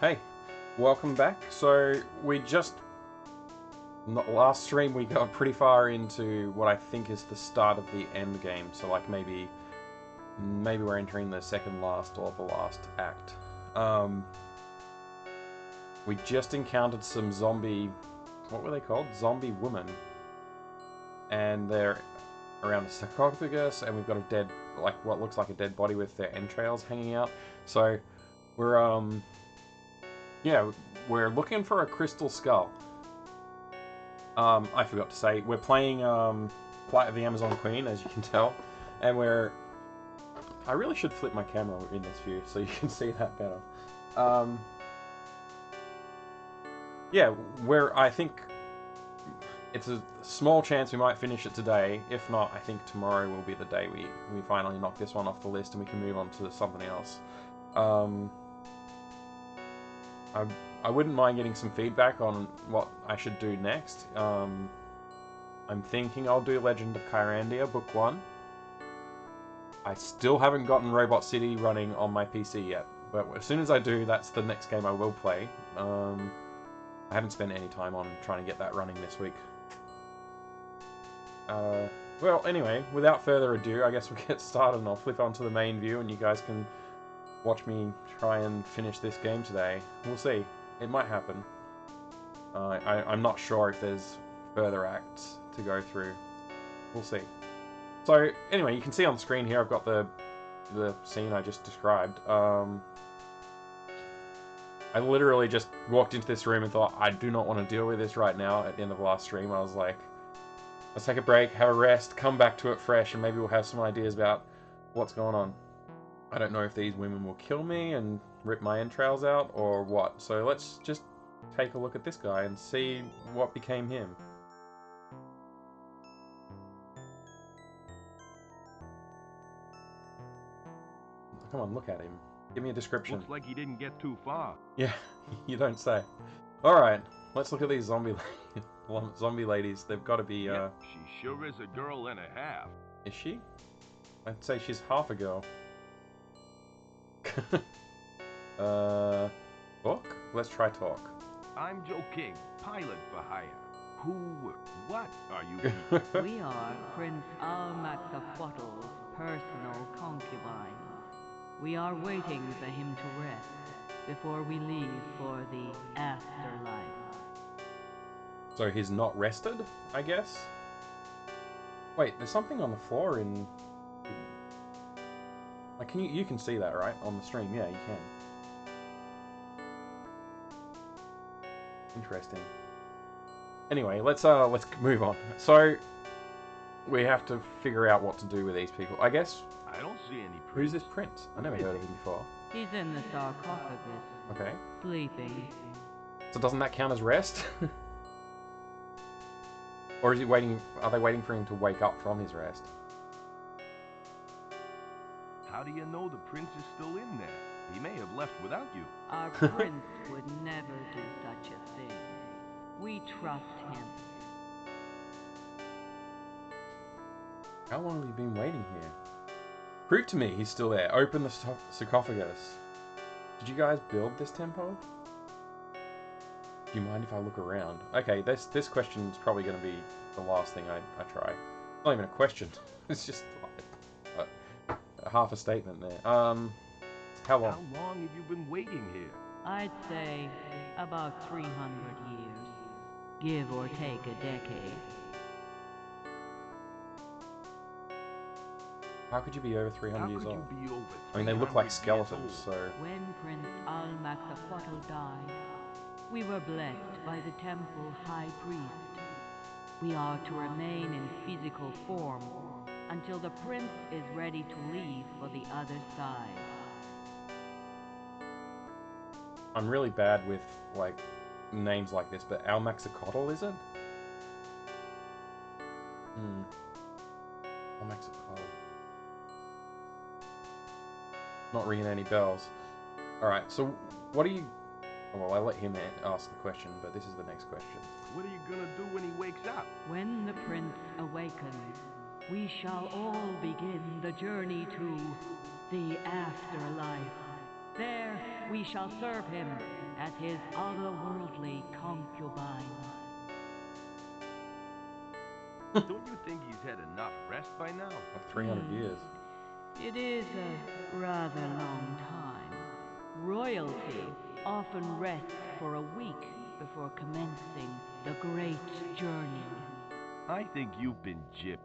Hey, welcome back. So we just last stream we got pretty far into what I think is the start of the end game. So like maybe we're entering the second last or the last act. We just encountered some zombie, what were they called? Zombie women, and they're around a sarcophagus, and we've got a dead, like what looks like a dead body with their entrails hanging out. So we're yeah, we're looking for a crystal skull. I forgot to say, we're playing Flight of the Amazon Queen, as you can tell, and I really should flip my camera in this view so you can see that better. Yeah, I think it's a small chance we might finish it today. If not, I think tomorrow will be the day we finally knock this one off the list and we can move on to something else. I wouldn't mind getting some feedback on what I should do next. I'm thinking I'll do Legend of Kyrandia, Book 1. I still haven't gotten Robot City running on my PC yet, but as soon as I do, that's the next game I will play. I haven't spent any time on trying to get that running this week. Well, anyway, without further ado, I guess we'll get started and I'll flip onto the main view and you guys can watch me try and finish this game today. We'll see. It might happen. I'm not sure if there's further acts to go through. We'll see. So, anyway, you can see on the screen here I've got the scene I just described. I literally just walked into this room and thought, I do not want to deal with this right now. At the end of the last stream, I was like, let's take a break, have a rest, come back to it fresh, and maybe we'll have some ideas about what's going on. I don't know if these women will kill me and rip my entrails out or what. So let's just take a look at this guy and see what became him. Come on, look at him. Give me a description. Looks like he didn't get too far. Yeah, you don't say. Alright, let's look at these zombie ladies. They've got to be, Yep, she sure is a girl and a half. Is she? I'd say she's half a girl. Talk? Let's try talk. I'm Joe King, pilot for hire. What are you? We are Prince Almaxafuatl's personal concubines. We are waiting for him to rest before we leave for the afterlife. So he's not rested, I guess? Wait, there's something on the floor in... Like, you can see that, right? On the stream, yeah, you can. Interesting. Anyway, let's move on. So, we have to figure out what to do with these people. I guess... I don't see any prince. Who's this prince? I never heard of him before. He's in the sarcophagus, Okay. sleeping. So doesn't that count as rest? Or is he waiting... Are they waiting for him to wake up from his rest? How do you know the prince is still in there? He may have left without you. Our prince would never do such a thing. We trust him. How long have you been waiting here? Prove to me he's still there. Open the sarcophagus. Did you guys build this temple? Do you mind if I look around? Okay, this question is probably going to be the last thing I try. Not even a question. It's just like half a statement there. How long? How long have you been waiting here? I'd say about 300 years, give or take a decade. How could you be over 300 years old? Be over I mean, they look like 300 years skeletons, old? so... When Prince Almaxafuatl died, we were blessed by the temple high priest. We are to remain in physical form until the prince is ready to leave for the other side. I'm really bad with, like, names like this, but Almaxafuatl, is it? Almaxafuatl. Not ringing any bells. Alright, so what do you... Well, I'll let him ask the question, but this is the next question. What are you gonna do when he wakes up? When the prince awakens, we shall all begin the journey to the afterlife. There we shall serve him as his otherworldly concubines. Don't you think he's had enough rest by now? Like 300 years. It is a rather long time. Royalty often rests for a week before commencing the great journey. I think you've been gypped.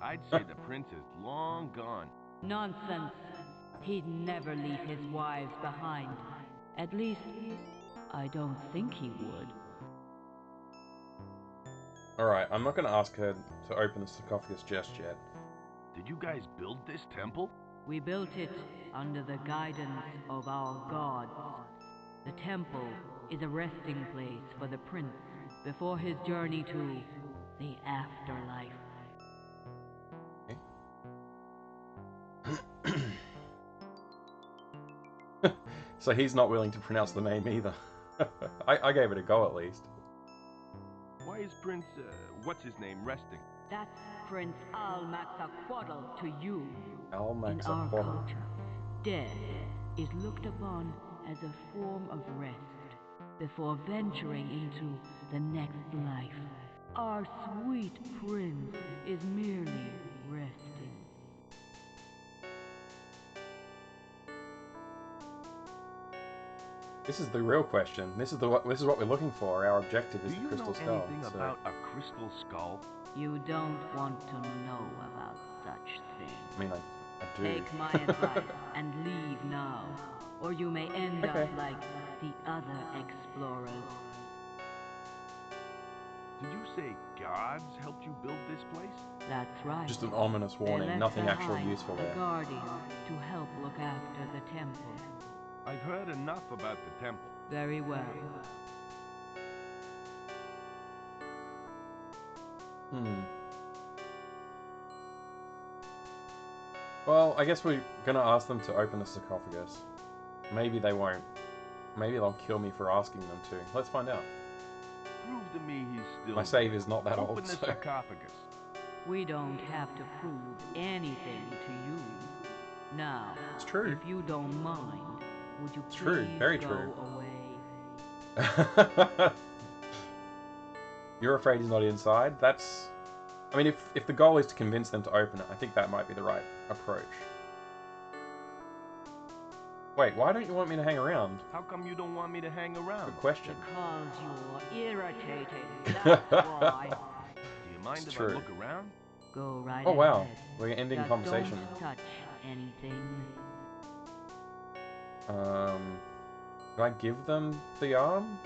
I'd say the prince is long gone. Nonsense. He'd never leave his wives behind. At least, I don't think he would. Alright, I'm not going to ask her to open the sarcophagus just yet. Did you guys build this temple? We built it under the guidance of our gods. The temple is a resting place for the prince before his journey to the afterlife. So he's not willing to pronounce the name either. I gave it a go at least. Why is Prince, what's his name, resting? That's Prince Al-Maxaquaddle to you. In our Al-Maxaquaddle. culture, death is looked upon as a form of rest before venturing into the next life. Our sweet prince is merely resting. This is the real question. This is what we're looking for. Our objective is Do the you crystal know skull. anything so- about a crystal skull? You don't want to know about such things. I mean, I do. Take my advice and leave now, or you may end Okay. up like the other explorers. Did you say gods helped you build this place? That's right. Just an ominous They warning. left Nothing actually behind useful a there. guardian to help look after the temple. I've heard enough about the temple. Very well. Well, I guess we're gonna ask them to open the sarcophagus. Maybe they won't. Maybe they'll kill me for asking them to. Let's find out. Prove to me he's still My save is not that Open old, the so... sarcophagus. We don't have to prove anything to you. Now, It's true. if you don't mind, would you It's please true, very go true. away? You're afraid he's not inside? That's... I mean, if the goal is to convince them to open it, I think that might be the right approach. Wait, why don't you want me to hang around? How come you don't want me to hang around? Good question. Because you're irritating. That's why. Do you mind It's if true. I look around? Go right Oh wow, ahead. we're ending Just conversation. Don't touch anything. Can I give them the arm?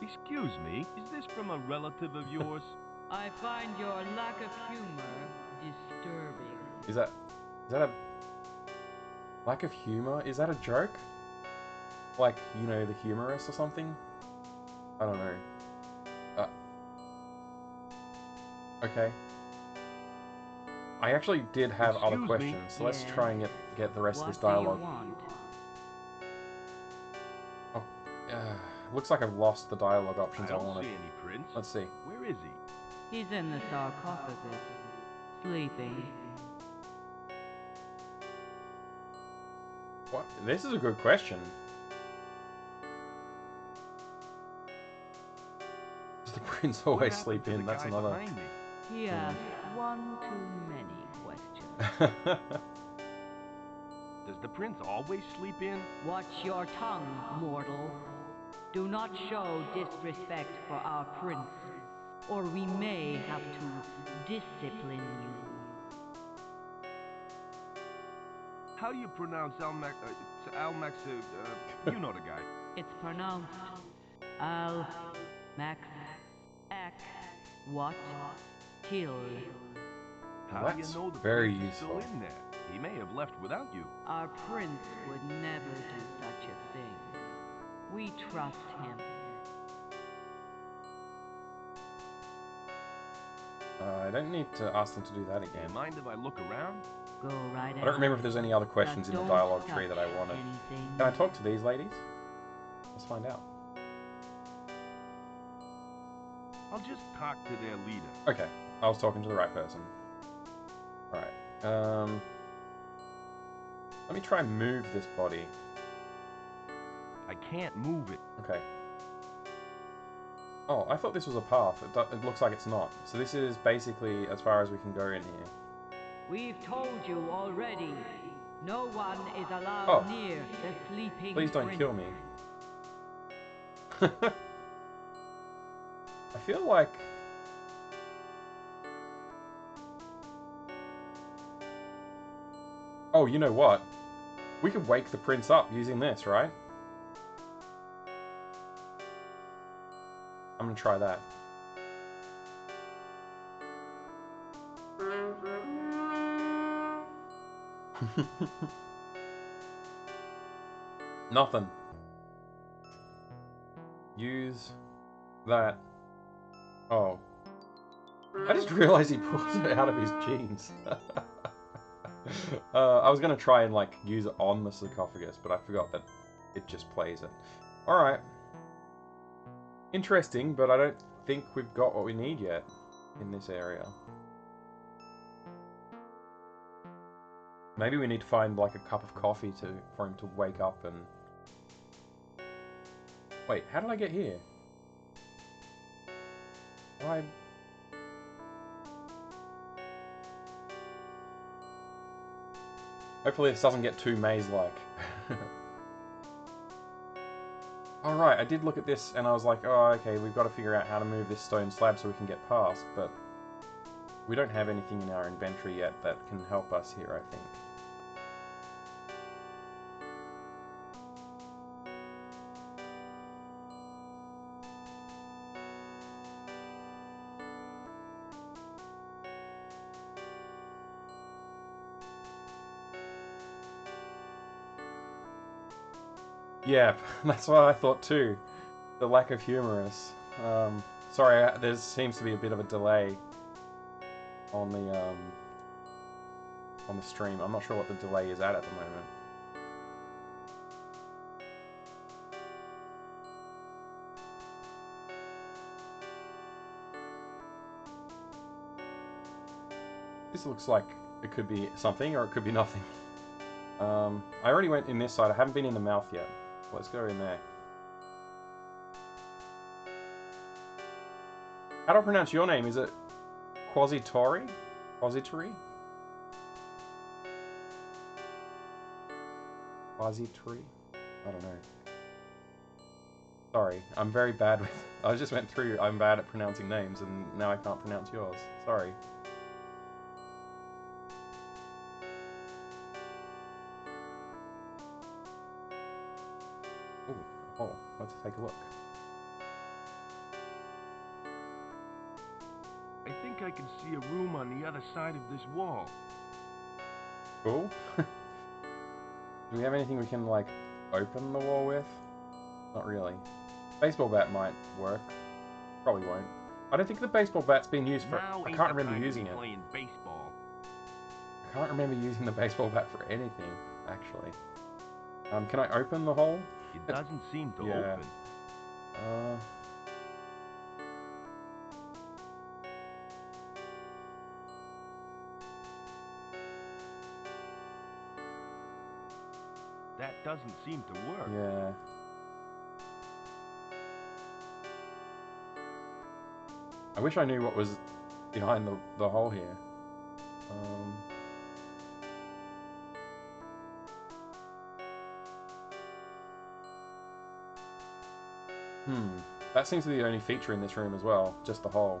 Excuse me, is this from a relative of yours? I find your lack of humor disturbing. Is that a lack of humor? Is that a joke? Like, you know, the humorous or something? I don't know. Okay. I actually did have other Excuse me? questions, so let's Yeah. try and get the rest of What this do you dialogue. want? Looks like I've lost the dialogue I options I don't wanted. see any prince. Let's see. Where is he? He's in the sarcophagus, sleeping. What? This is a good question. Does the prince What always happened sleep to the in? That's guy another. behind me? He asked one too many questions. Does the prince always sleep in? Watch your tongue, mortal. Do not show disrespect for our prince, or we may have to discipline you. How do you pronounce Almax, you know the guy. It's pronounced Al Max Ak Wat Til. How do you That's know the very prince is still useful. in there? He may have left without you. Our prince would never do such a thing. We trust him. I don't need to ask them to do that Do you again. mind if I look around? Go right ahead. I don't remember if there's any other questions in the Don't dialogue tree touch that I wanted. anything. Can I talk to these ladies? Let's find out. I'll just talk to their leader. Okay, I was talking to the right person. Alright. Let me try and move this body. I can't move it. Okay. Oh, I thought this was a path. It looks like it's not. So this is basically as far as we can go in here. We've told you already. No one is allowed near the sleeping Please don't prince. kill me. I feel like... Oh, you know what? We could wake the prince up using this, right? I'm gonna try that. Nothing. Use that. Oh. I just realized he pulls it out of his jeans. I was going to try and like use it on the sarcophagus, but I forgot that it just plays it. Alright. Interesting, but I don't think we've got what we need yet in this area. Maybe we need to find like a cup of coffee for him to wake up and... Wait, how did I get here? Why? Hopefully this doesn't get too maze-like. Alright, I did look at this and I was like, oh, okay, we've got to figure out how to move this stone slab so we can get past, but we don't have anything in our inventory yet that can help us here, I think. Yeah, that's what I thought too. The lack of humorous. Sorry, there seems to be a bit of a delay on the stream. I'm not sure what the delay is at the moment. This looks like it could be something or it could be nothing. I already went in this side. I haven't been in the mouth yet. Let's go in there. How do I pronounce your name? Is it Quasitori? Quasitori? Quasitori? I don't know. Sorry, I'm very bad with... I just went through, I'm bad at pronouncing names, and now I can't pronounce yours. Sorry. Ooh, oh, let's take a look. I think I can see a room on the other side of this wall. Cool. Do we have anything we can, like, open the wall with? Not really. Baseball bat might work. Probably won't. I don't think the baseball bat's been used for... I can't remember using it. Playing baseball. I can't remember using the baseball bat for anything, actually. Can I open the hole? It doesn't seem to Yeah. open. That doesn't seem to work. Yeah. I wish I knew what was behind the hole here. That seems to be the only feature in this room as well, just the hole.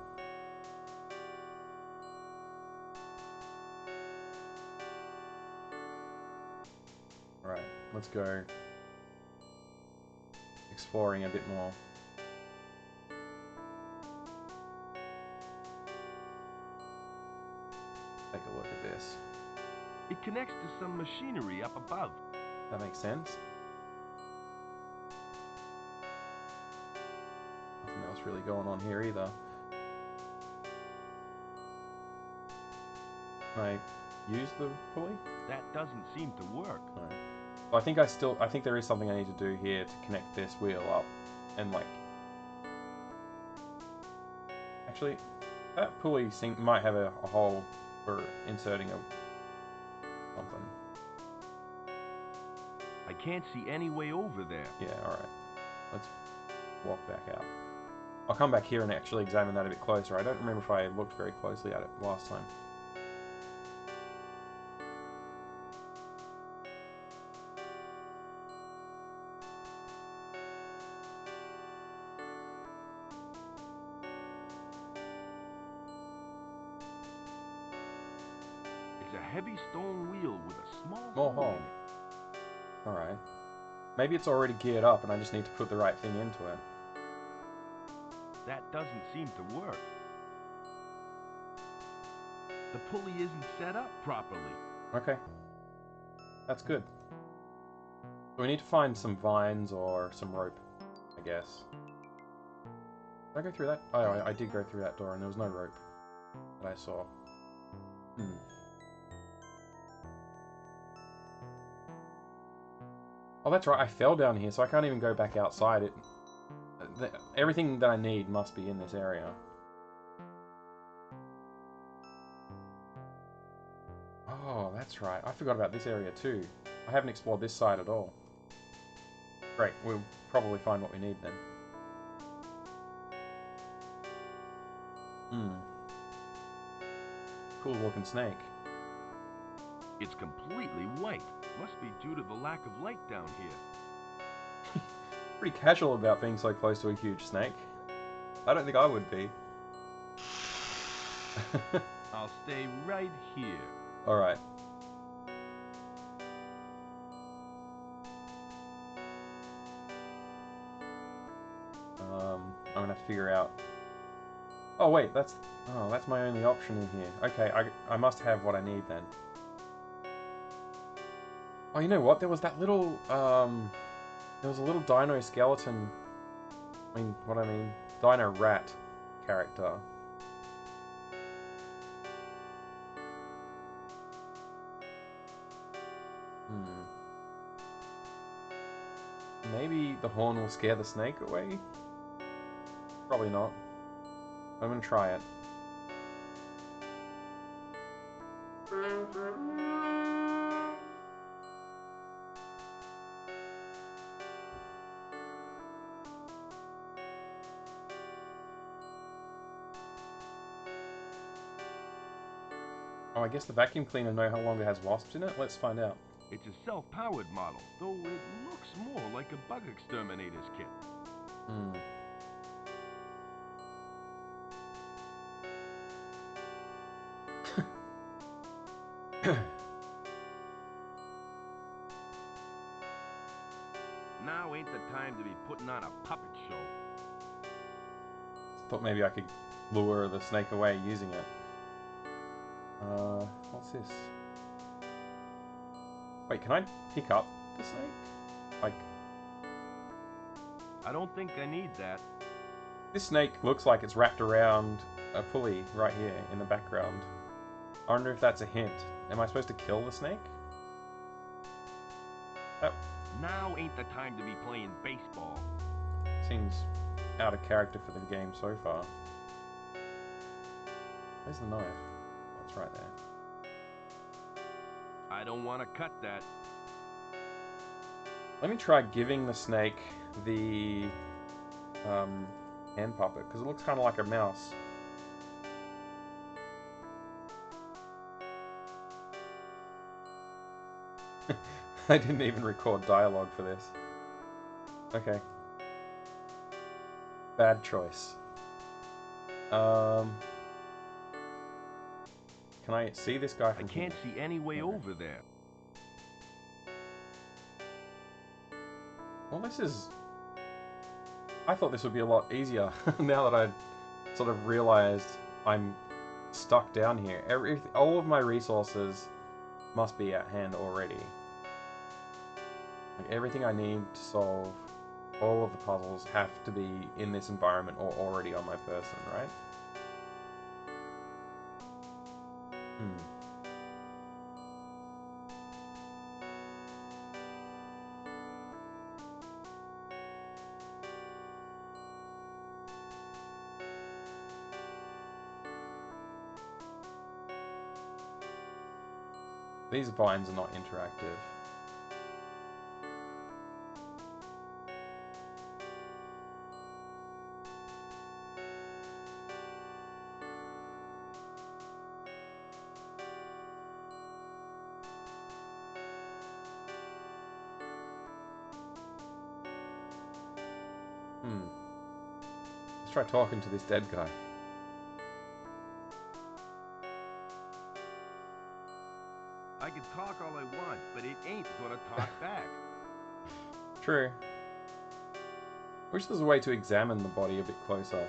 Alright, let's go exploring a bit more. Take a look at this. It connects to some machinery up above. That makes sense. Nothing else really going on here either. Can I use the pulley? That doesn't seem to work. No. Well, I think there is something I need to do here to connect this wheel up and like... Actually, that pulley might have a hole for inserting something. I can't see any way over there. Yeah, alright. Let's walk back out. I'll come back here and actually examine that a bit closer. I don't remember if I looked very closely at it last time. It's a heavy stone wheel with a small More hole hole. in it. Alright. Maybe it's already geared up and I just need to put the right thing into it. That doesn't seem to work. The pulley isn't set up properly. Okay. That's good. So we need to find some vines or some rope, I guess. Did I go through that? Oh, I did go through that door and there was no rope that I saw. Oh, that's right. I fell down here, so I can't even go back outside. Everything that I need must be in this area. Oh, that's right. I forgot about this area too. I haven't explored this side at all. Great. We'll probably find what we need then. Cool looking snake. It's completely white. Must be due to the lack of light down here. Pretty casual about being so close to a huge snake. I don't think I would be. I'll stay right here. Alright. I'm gonna have to figure out... Oh wait, that's my only option in here. Okay, I must have what I need then. Oh, you know what? There was that little, there was a little dino skeleton... dino rat character. Maybe the horn will scare the snake away? Probably not. I'm gonna try it. Oh, I guess the vacuum cleaner no longer has wasps in it? Let's find out. It's a self-powered model, though it looks more like a bug exterminator's kit. Now ain't the time to be putting on a puppet show. Thought maybe I could lure the snake away using it. What's this? Wait, can I pick up the snake? Like... I don't think I need that. This snake looks like it's wrapped around a pulley right here in the background. I wonder if that's a hint. Am I supposed to kill the snake? That Now ain't the time to be playing baseball. seems out of character for the game so far. Where's the knife? Oh, it's right there. I don't want to cut that. Let me try giving the snake the hand puppet, because it looks kind of like a mouse. I didn't even record dialogue for this. Okay. Bad choice. Can I see this guy I from can't here? see any way Okay. over there. Well, this is... I thought this would be a lot easier, now that I sort of realized I'm stuck down here. All of my resources must be at hand already. Like, everything I need to solve all of the puzzles have to be in this environment or already on my person, right? These vines are not interactive. try talking to this dead guy. I can talk all I want, but it ain't gonna talk back. True. Wish there's a way to examine the body a bit closer.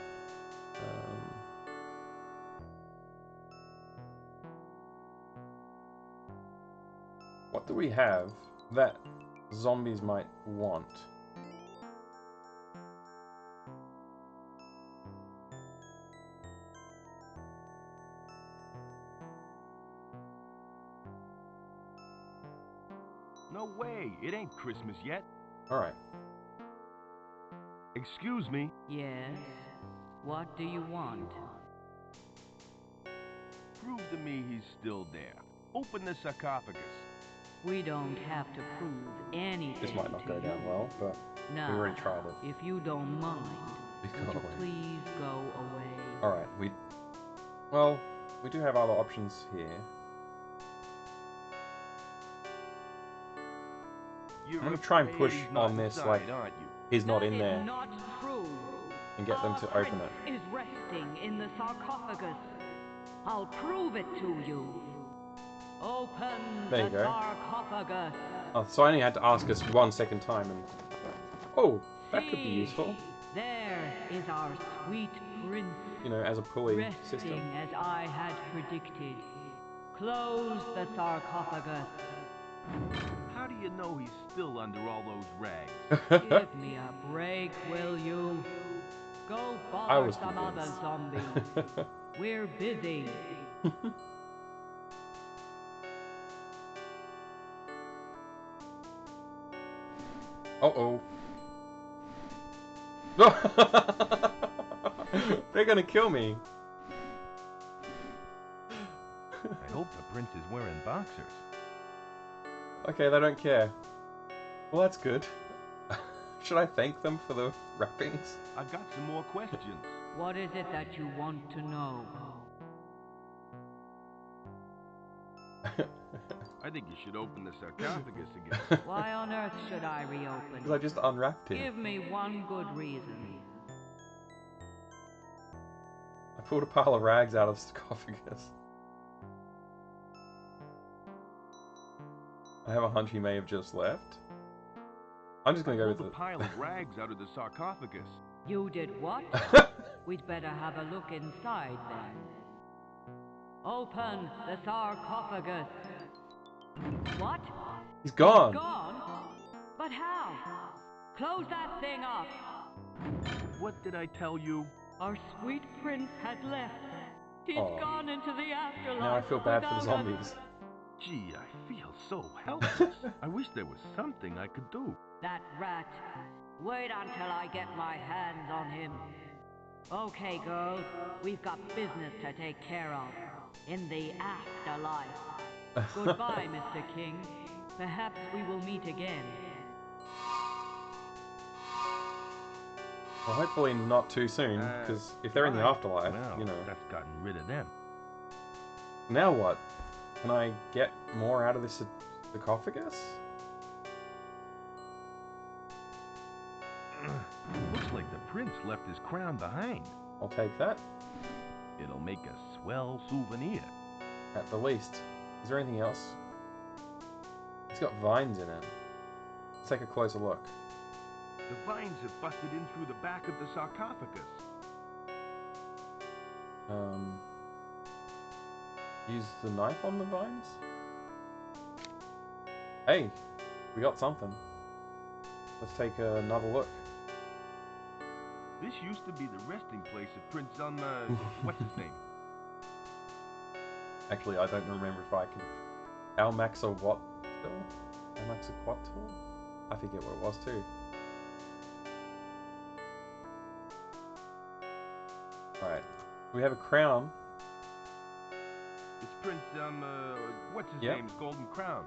What do we have that zombies might want? No way, it ain't Christmas yet. Alright. Excuse me. Yes? What do you want? Prove to me he's still there. Open the sarcophagus. We don't have to prove anything. This might not to go down you. well, but Now, we already tried it. if you don't mind, Please would go you away. please go away? Alright, well, we do have other options here. You're I'm gonna try and afraid push he's not on this, inside, like, aren't you? he's not That in is there, not true. and get them Our to open it. prince is resting in the sarcophagus. I'll prove it to you. Open There you the go. sarcophagus. Oh, so I only had to ask us 1 second time, and... Oh, that could be See, useful. There is our sweet prince, You know, as a pulley resting system. as I had predicted. Close the sarcophagus. How do you know he's still under all those rags? Give me a break, will you? Go I bother was some other convinced. zombies. We're busy. Uh-oh. They're gonna kill me. I hope the prince is wearing boxers. Okay, they don't care. Well, that's good. Should I thank them for the wrappings? I've got some more questions. What is it that you want to know? I think you should open the sarcophagus again. Why on earth should I Because I reopen? just unwrapped him. Give me one good reason. I pulled a pile of rags out of the sarcophagus. I have a hunch he may have just left. I'm just gonna go with Pull it. the pile of rags out of the sarcophagus. You did what? We'd better have a look inside then. Open the sarcophagus. What? He's gone. Gone? But how? Close that thing up. What did I tell you? Our sweet prince had left. He's Aw. gone into the afterlife. Now I feel bad for the without us. zombies. Gee, I feel so helpless. I wish there was something I could do. That rat. Wait until I get my hands on him. Okay, girls. We've got business to take care of. In the afterlife. Goodbye, Mr. King. Perhaps we will meet again. Well, hopefully not too soon, because if they're in the right. afterlife, Well, you know. that's gotten rid of them. Now what? Can I get more out of this sarcophagus? Looks like the prince left his crown behind. I'll take that, It'll make a swell souvenir. at the least. Is there anything else? It's got vines in it. Let's take a closer look. The vines have busted in through the back of the sarcophagus. Use the knife on the vines? Hey, we got something. Let's take another look. This used to be the resting place of Prince what's his name? Actually, I don't remember if I can... Almaxaquatl? Almaxaquatl? I forget what it was too. Alright. We have a crown. It's Prince, what's his Yep. name's golden crown.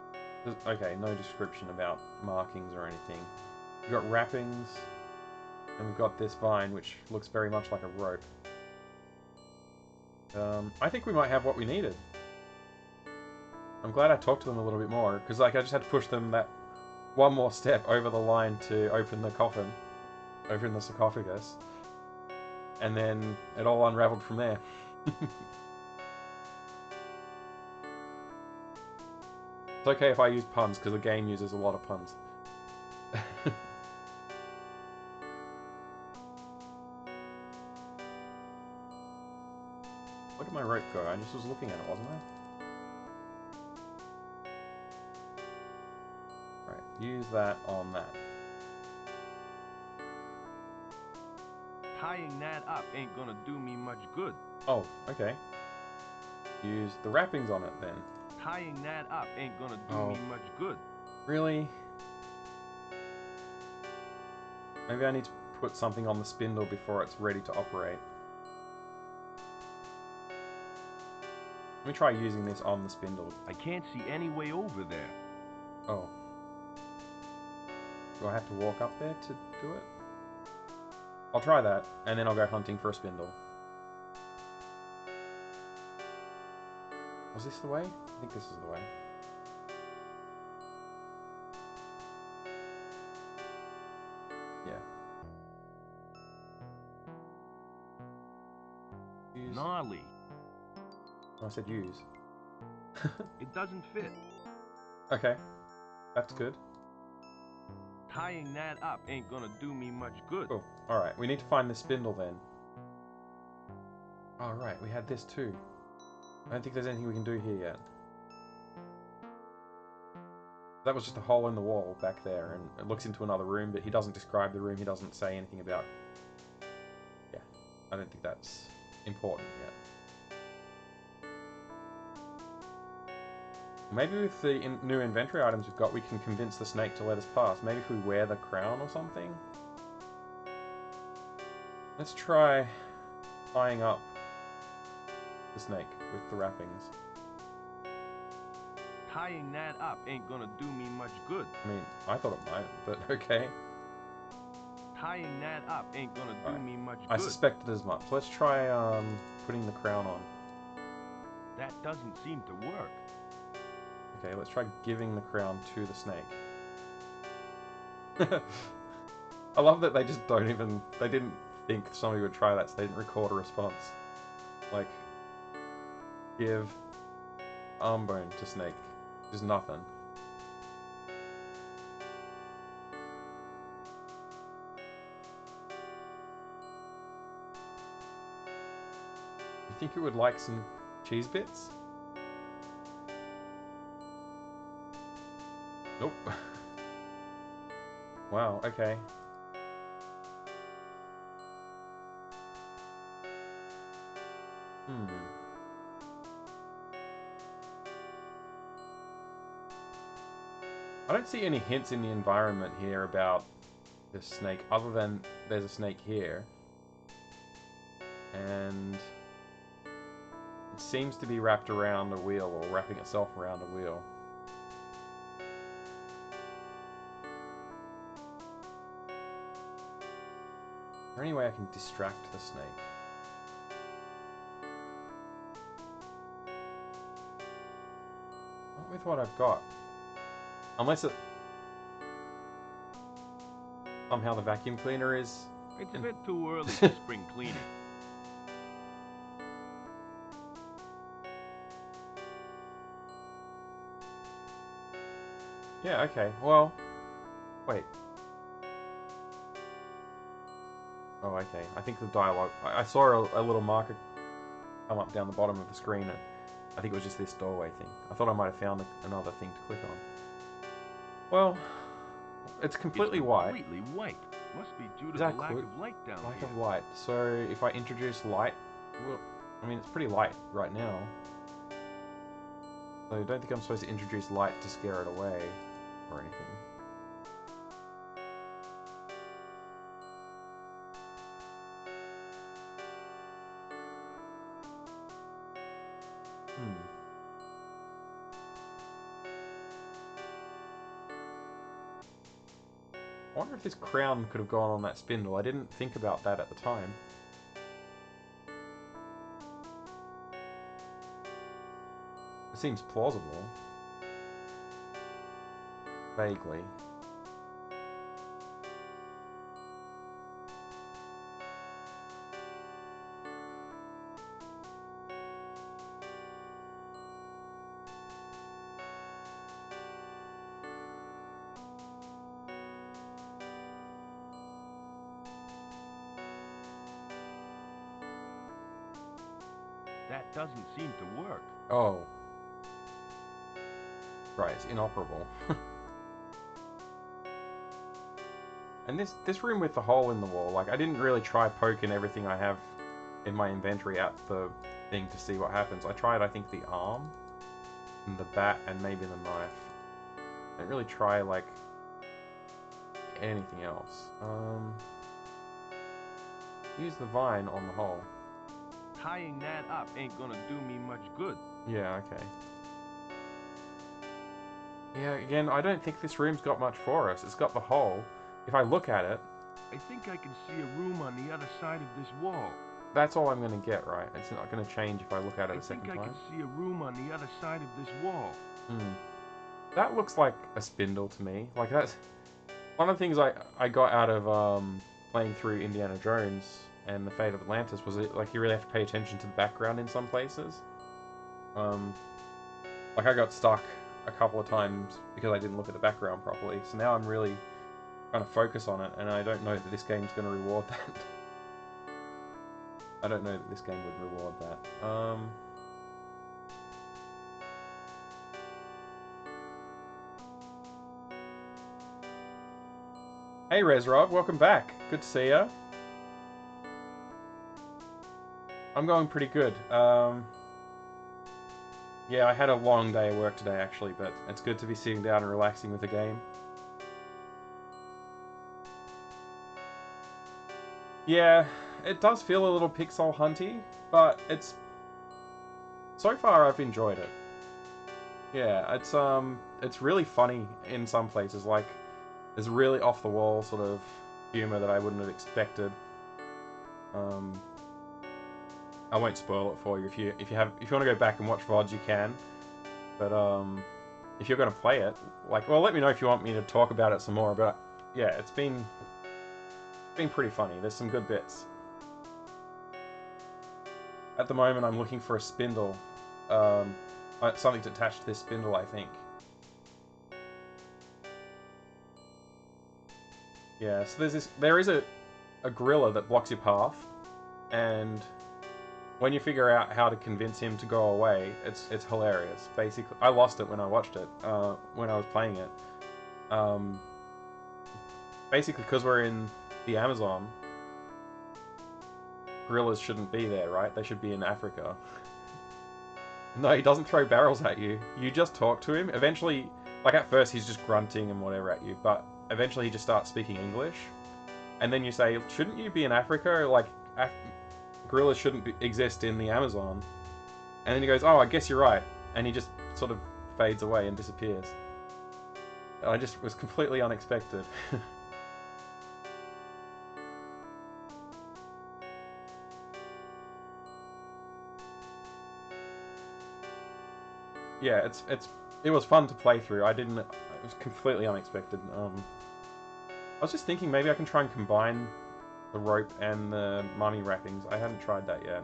Okay, no description about markings or anything. We've got wrappings. And we've got this vine, which looks very much like a rope. I think we might have what we needed. I'm glad I talked to them a little bit more, because like I just had to push them that one more step over the line to open the coffin, open the sarcophagus. and then it all unraveled from there. It's okay if I use puns, because the game uses a lot of puns. Where did my rope go? I just was looking at it, wasn't I? Right, use that on that. Tying that up ain't gonna do me much good. Oh, okay. Use the wrappings on it then. Tying that up ain't gonna do Oh. me much good. Really? Maybe I need to put something on the spindle before it's ready to operate. Let me try using this on the spindle. I can't see any way over there. Oh. Do I have to walk up there to do it? I'll try that, and then I'll go hunting for a spindle. Was this the way? I think this is the way. Yeah. Use. Gnarly. Oh, I said use. It doesn't fit. Okay. That's good. Tying that up ain't gonna do me much good. Cool. Alright, we need to find the spindle then. Alright, we had this too. I don't think there's anything we can do here yet. That was just a hole in the wall back there, and it looks into another room, but he doesn't describe the room, he doesn't say anything about... Yeah, I don't think that's important yet. Maybe with the new inventory items we've got, we can convince the snake to let us pass. Maybe if we wear the crown or something? Let's try tying up the snake with the wrappings. Tying that up ain't gonna do me much good. I mean, I thought it might, but okay. Tying that up ain't gonna do Right. me much I good. suspected as much. Let's try putting the crown on. That doesn't seem to work. Okay, let's try giving the crown to the snake. I love that they just don't even... They didn't think somebody would try that, so they didn't record a response. Like, give arm bone to snake. Just nothing. You think it would like some cheese bits? Nope. Wow, okay. I don't see any hints in the environment here about this snake, other than there's a snake here. And it seems to be wrapped around a wheel, or wrapping itself around a wheel. Is there any way I can distract the snake? Not with what I've got. Unless it... Somehow the vacuum cleaner is... It's a bit too early for spring cleaning. Yeah, okay. Well... Wait. Oh, okay. I think the dialogue... I saw a little marker come up down the bottom of the screen. And I think it was just this doorway thing. I thought I might have found another thing to click on. Well, it's completely white. Completely white. Must be due to Is the that lack clu- of light down Lack here. of light. So if I introduce light, well, I mean it's pretty light right now. So I don't think I'm supposed to introduce light to scare it away or anything. I wonder if this crown could have gone on that spindle. I didn't think about that at the time. It seems plausible. Vaguely. That doesn't seem to work. Oh. Right, it's inoperable. And this room with the hole in the wall, like, I didn't really try poking everything I have in my inventory at the thing to see what happens. I tried, I think, the arm, and the bat, and maybe the knife. I didn't really try, like, anything else. Use the vine on the hole. Tying that up ain't gonna do me much good. Yeah, okay. Yeah, again, I don't think this room's got much for us. It's got the hole. If I look at it, I think I can see a room on the other side of this wall. that's all I'm going to get, right? It's not going to change if I look at it a second time. I think I can see a room on the other side of this wall. That looks like a spindle to me. Like, that's... One of the things I got out of playing through Indiana Jones and The Fate of Atlantis was it, like, you really have to pay attention to the background in some places. Like, I got stuck a couple of times because I didn't look at the background properly. So now I'm really trying to focus on it, and I don't know that this game's going to reward that. I don't know that this game would reward that. Hey Resrob, welcome back. Good to see ya. I'm going pretty good. Yeah, I had a long day of work today actually, but it's good to be sitting down and relaxing with a game. Yeah, it does feel a little pixel hunty, but it's... So far I've enjoyed it. Yeah, it's really funny in some places, like, there's really off-the-wall sort of humor that I wouldn't have expected. I won't spoil it for you. If you want to go back and watch VODs, you can. But if you're going to play it, like, well, let me know if you want me to talk about it some more. But yeah, it's been pretty funny. There's some good bits. At the moment, I'm looking for a spindle. Something to attach to this spindle, I think. Yeah, so there is a gorilla that blocks your path, and when you figure out how to convince him to go away, it's hilarious. Basically, I lost it when I watched it, when I was playing it. Basically, because we're in the Amazon, gorillas shouldn't be there, right? They should be in Africa. No, he doesn't throw barrels at you. You just talk to him. Eventually, like at first he's just grunting and whatever at you, but eventually he just starts speaking English. And then you say, shouldn't you be in Africa? Like, gorillas shouldn't exist in the Amazon. And then he goes, oh, I guess you're right. And he just sort of fades away and disappears. I just was completely unexpected. Yeah, it was fun to play through. It was completely unexpected. I was just thinking maybe I can try and combine the rope and the mummy wrappings. I haven't tried that yet.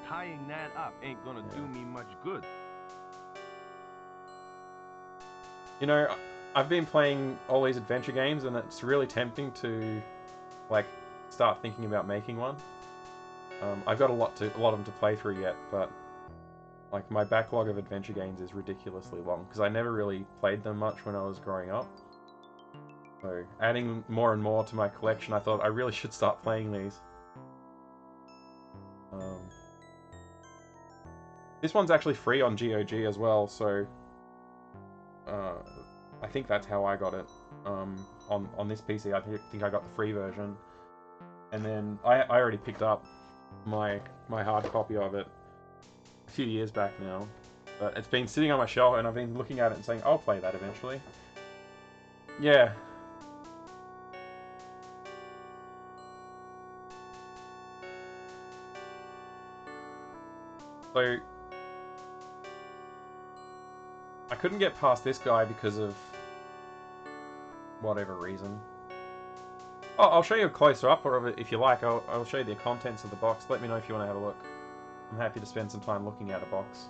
Tying that up ain't gonna do me much good. You know, I've been playing all these adventure games, and it's really tempting to, like, start thinking about making one. I've got a lot of them to play through yet, but like my backlog of adventure games is ridiculously long because I never really played them much when I was growing up. So adding more and more to my collection, I thought I really should start playing these. This one's actually free on GOG as well, so I think that's how I got it. On this PC, I think I got the free version, and then I already picked up my hard copy of it a few years back now, but it's been sitting on my shelf and I've been looking at it and saying I'll play that eventually. Yeah. So I couldn't get past this guy because of whatever reason. Oh, I'll show you a closer up, or if you like, I'll show you the contents of the box. Let me know if you want to have a look. I'm happy to spend some time looking at a box.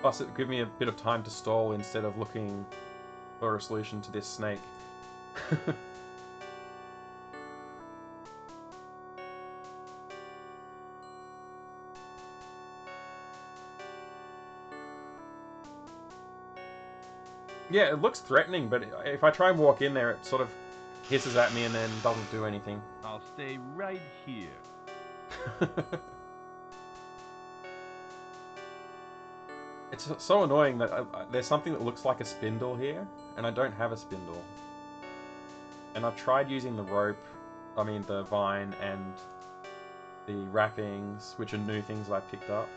Plus, it would give me a bit of time to stall instead of looking for a solution to this snake. Yeah, it looks threatening, but if I try and walk in there, it sort of hisses at me and then doesn't do anything. I'll stay right here. It's so annoying that there's something that looks like a spindle here, and I don't have a spindle. And I've tried using the rope, I mean the vine, and the wrappings, which are new things I picked up.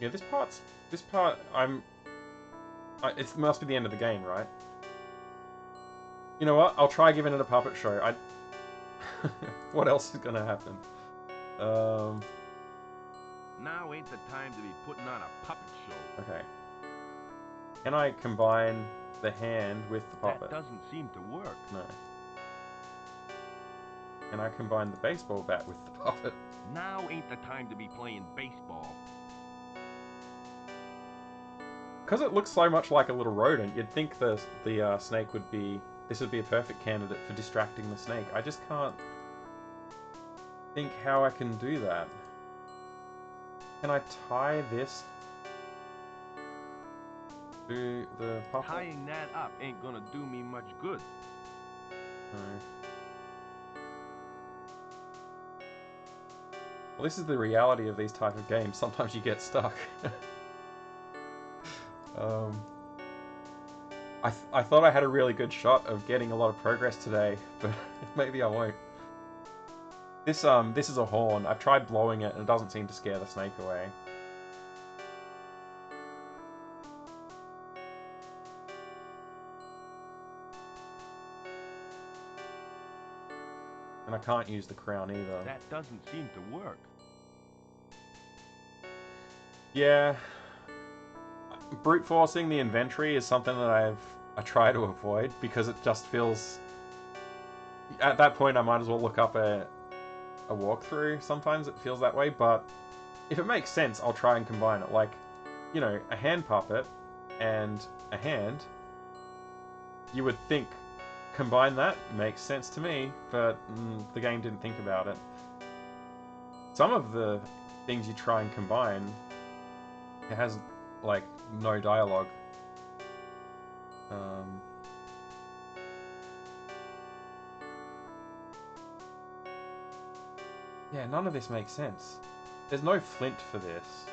Yeah, this part, it must be the end of the game, right? You know what? I'll try giving it a puppet show. What else is gonna happen? Now ain't the time to be putting on a puppet show. Okay. Can I combine the hand with the puppet? That doesn't seem to work. No. Can I combine the baseball bat with the puppet? Now ain't the time to be playing baseball. Because it looks so much like a little rodent, you'd think the snake would be... This would be a perfect candidate for distracting the snake. I just can't think how I can do that. Can I tie this to the puppet? Tying that up ain't gonna do me much good. No. Well, this is the reality of these type of games. Sometimes you get stuck. I thought I had a really good shot of getting a lot of progress today, but maybe I won't. This is a horn. I've tried blowing it and it doesn't seem to scare the snake away. And I can't use the crown either. That doesn't seem to work. Yeah. Brute forcing the inventory is something that I try to avoid because it just feels... At that point I might as well look up a walkthrough. Sometimes it feels that way, but if it makes sense, I'll try and combine it. Like, you know, a hand puppet and a hand. You would think combine that makes sense to me, but the game didn't think about it. Some of the things you try and combine, it has like no dialogue. Yeah, none of this makes sense. There's no flint for this.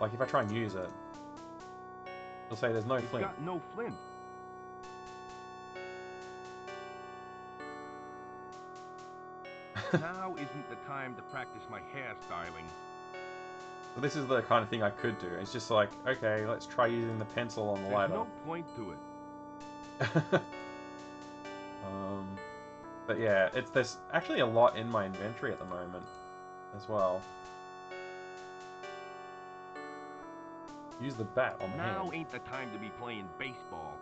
Like, if I try and use it, it'll say there's no It's flint. got no flint. Now isn't the time to practice my hairstyling. So this is the kind of thing I could do. It's just like, okay, let's try using the pencil on the There's lighter. no point to it. But yeah, there's actually a lot in my inventory at the moment as well. Use the bat on the Now hand. ain't the time to be playing baseball.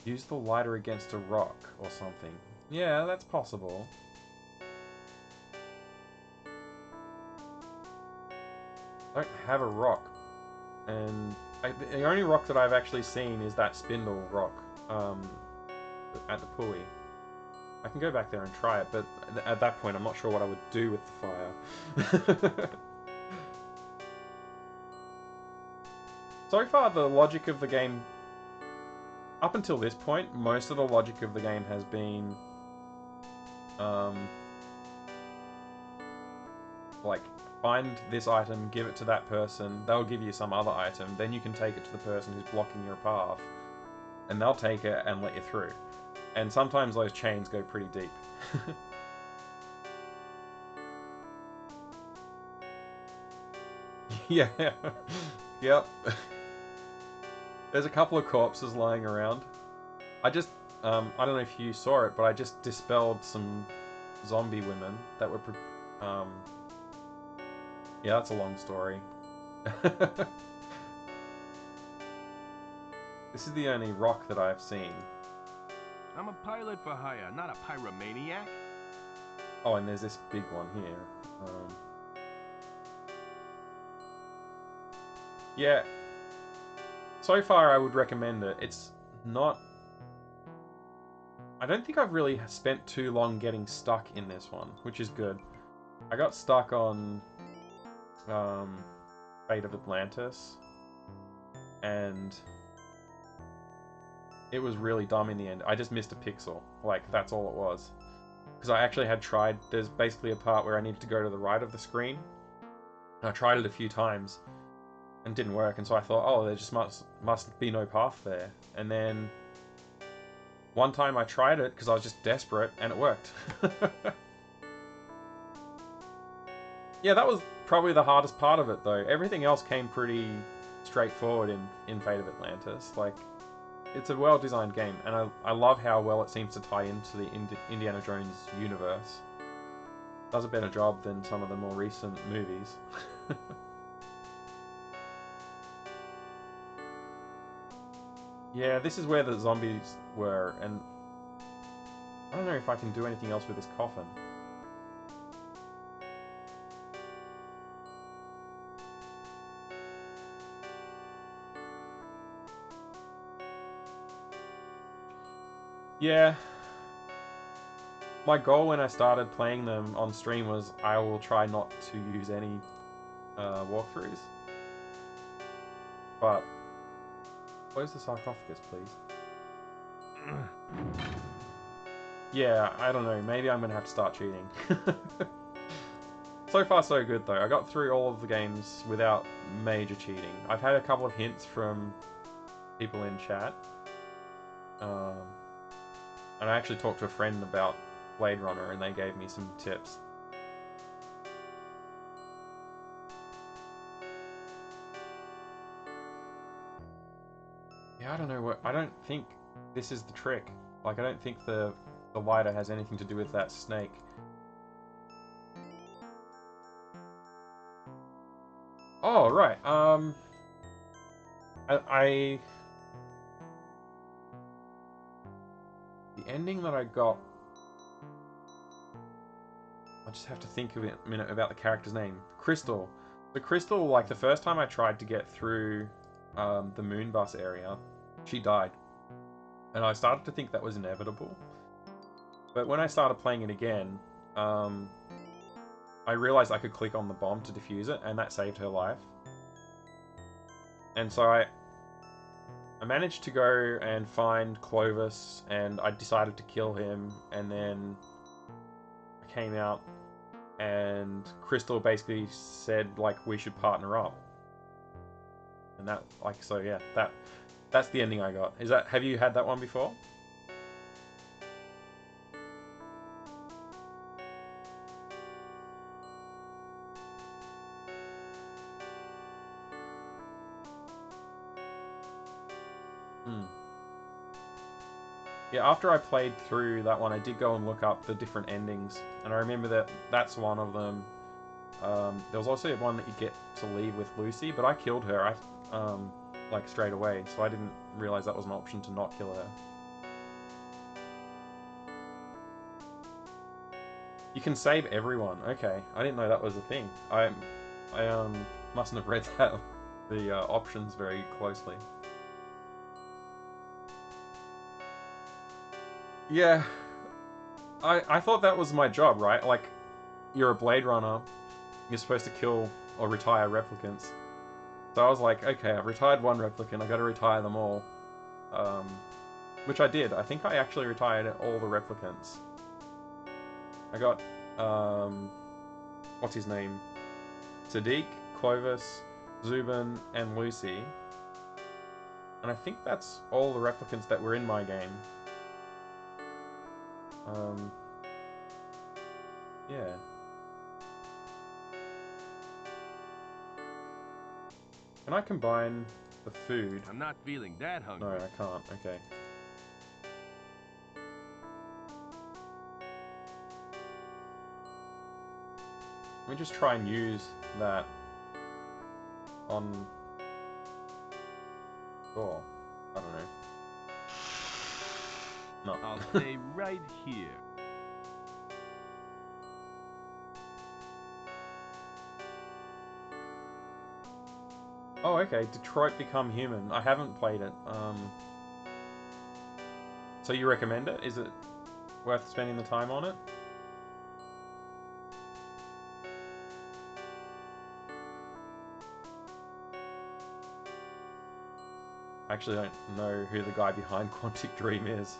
Use the lighter against a rock or something. Yeah, that's possible. I don't have a rock. And the only rock that I've actually seen is that spindle rock at the pulley. I can go back there and try it, but at that point I'm not sure what I would do with the fire. So far the logic of the game, up until this point, most of the logic of the game has been like, find this item, give it to that person, they'll give you some other item, then you can take it to the person who's blocking your path, and they'll take it and let you through. And sometimes those chains go pretty deep. Yeah. Yep. There's a couple of corpses lying around. I just, I don't know if you saw it, but I just dispelled some zombie women that were, yeah, that's a long story. This is the only rock that I've seen. I'm a pilot for hire, not a pyromaniac. Oh, and there's this big one here. Yeah. so far I would recommend it. It's not... I don't think I've really spent too long getting stuck in this one, which is good. I got stuck on Fate of Atlantis, and it was really dumb in the end. I just missed a pixel. Like, that's all it was. Because I actually had tried... There's basically a part where I needed to go to the right of the screen. And I tried it a few times, and it didn't work. And so I thought, oh, there just must be no path there. And then one time I tried it, because I was just desperate, and it worked. Yeah, that was probably the hardest part of it, though. Everything else came pretty straightforward in Fate of Atlantis. Like, it's a well-designed game, and I love how well it seems to tie into the Indiana Jones universe. It does a better job than some of the more recent movies. Yeah, this is where the zombies were, and I don't know if I can do anything else with this coffin. Yeah. My goal when I started playing them on stream was I will try not to use any walkthroughs. But close the sarcophagus, please. Yeah, I don't know. Maybe I'm going to have to start cheating. So far, so good, though. I got through all of the games without major cheating. I've had a couple of hints from people in chat. And I actually talked to a friend about Blade Runner, and they gave me some tips. Yeah, I don't know what... I don't think this is the trick. Like, I don't think the lighter has anything to do with that snake. Oh, right. The ending that I got... I just have to think of it a minute about the character's name. Crystal. The Crystal, like, the first time I tried to get through the moon bus area, she died. And I started to think that was inevitable. But when I started playing it again, I realized I could click on the bomb to defuse it, and that saved her life. And so I managed to go and find Clovis, and I decided to kill him, and then I came out, and Crystal basically said, like, we should partner up. And that, like, so yeah, that's the ending I got. Is that, have you had that one before? Yeah, after I played through that one, I did go and look up the different endings, and I remember that that's one of them. There was also one that you get to leave with Lucy, but I killed her, like, straight away, so I didn't realize that was an option to not kill her. You can save everyone. Okay, I didn't know that was a thing. I mustn't have read the options very closely. Yeah, I thought that was my job, right? Like, you're a Blade Runner, you're supposed to kill or retire replicants. So I was like, okay, I've retired one replicant, I gotta retire them all. Which I did. I think I actually retired all the replicants. I got, what's his name? Sadiq, Clovis, Zubin, and Lucy. And I think that's all the replicants that were in my game. Yeah. Can I combine the food? I'm not feeling that hungry. No, I can't. Okay. Let me just try and use that on... Oh, I don't know. No. I'll stay right here. Oh, okay. Detroit Become Human. I haven't played it. So you recommend it? Is it worth spending the time on it? I actually don't know who the guy behind Quantic Dream is.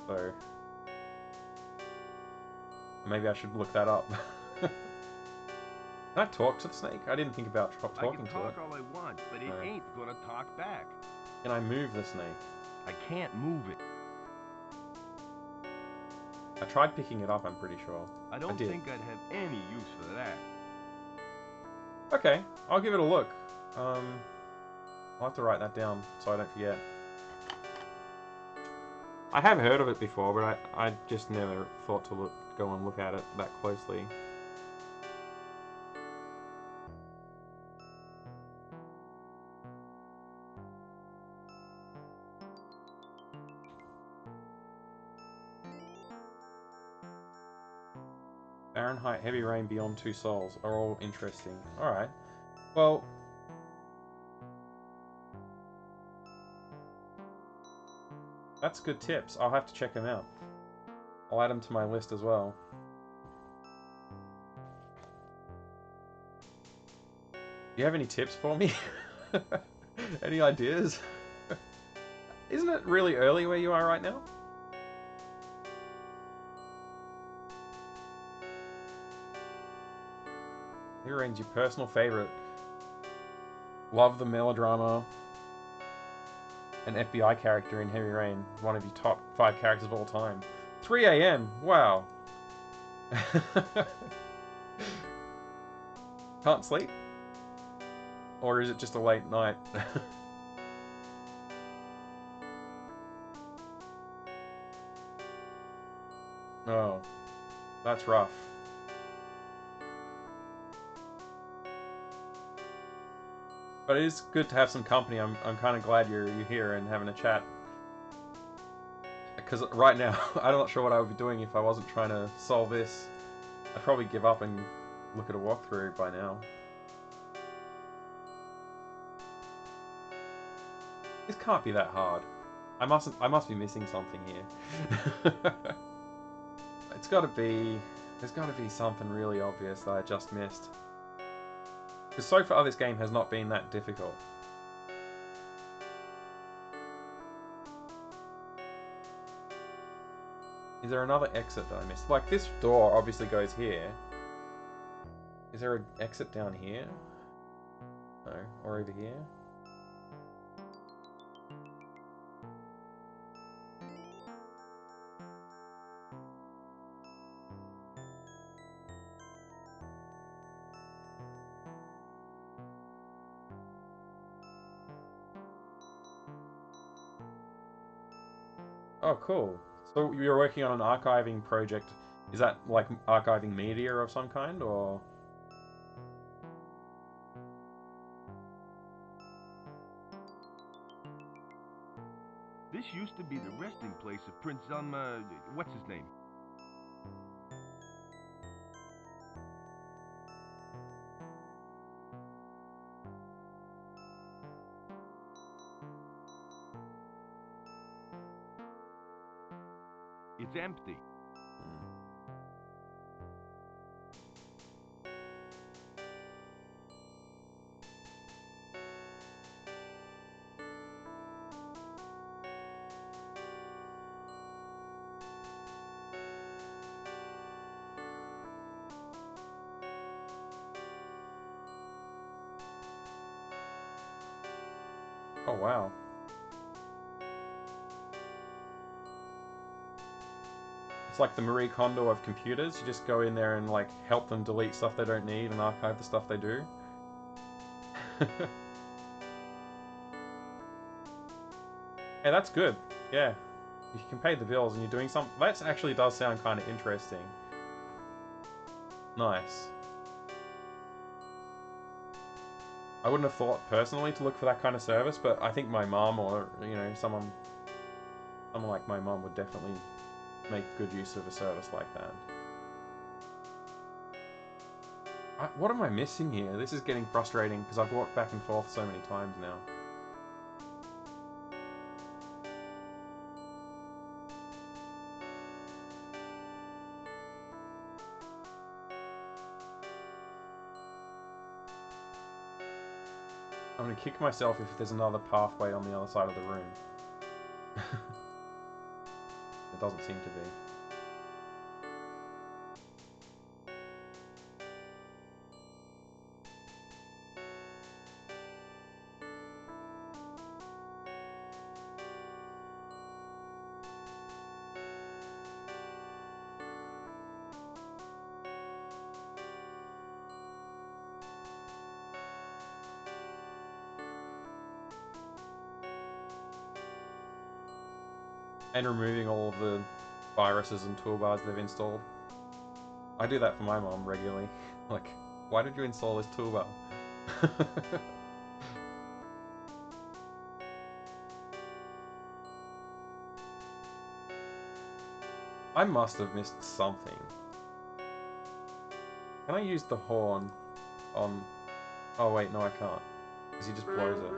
So maybe I should look that up. Can I talk to the snake? I didn't think about talking to it. I can talk all I want, but it ain't gonna talk back. Can I move the snake? I can't move it. I tried picking it up, I'm pretty sure. I don't think I'd have any use for that. Okay, I'll give it a look. I'll have to write that down so I don't forget. I have heard of it before, but I just never thought to go and look at it that closely. Fahrenheit, Heavy Rain, Beyond Two Souls are all interesting. Alright. Well, that's good tips. I'll have to check them out. I'll add them to my list as well. Do you have any tips for me? Any ideas? Isn't it really early where you are right now? Heavy Rain's your personal favorite. Love the melodrama. An FBI character in Heavy Rain. One of your top 5 characters of all time. 3 AM. Wow. Can't sleep? Or is it just a late night? Oh. That's rough. But it is good to have some company. I'm kind of glad you're here and having a chat. Because right now, I'm not sure what I would be doing if I wasn't trying to solve this. I'd probably give up and look at a walkthrough by now. This can't be that hard. I must be missing something here. It's got to be. There's got to be something really obvious that I just missed. Because so far this game has not been that difficult. Is there another exit that I missed? Like, this door obviously goes here. Is there an exit down here? No. Or over here? Oh, cool. So you're working on an archiving project. Is that like archiving media of some kind, or? This used to be the resting place of Prince what's his name? It's empty. Oh, wow. It's like the Marie Kondo of computers. You just go in there and like help them delete stuff they don't need and archive the stuff they do. Yeah, that's good. Yeah. You can pay the bills and you're doing something. That actually does sound kind of interesting. Nice. I wouldn't have thought personally to look for that kind of service, but I think my mom or, you know, someone like my mom would definitely make good use of a service like that. What am I missing here? This is getting frustrating because I've walked back and forth so many times now. I'm going to kick myself if there's another pathway on the other side of the room. It doesn't seem to be. And removing all of the viruses and toolbars they've installed. I do that for my mom regularly. Like, why did you install this toolbar? I must have missed something. Can I use the horn on... Oh wait, no I can't. Because he just blows it.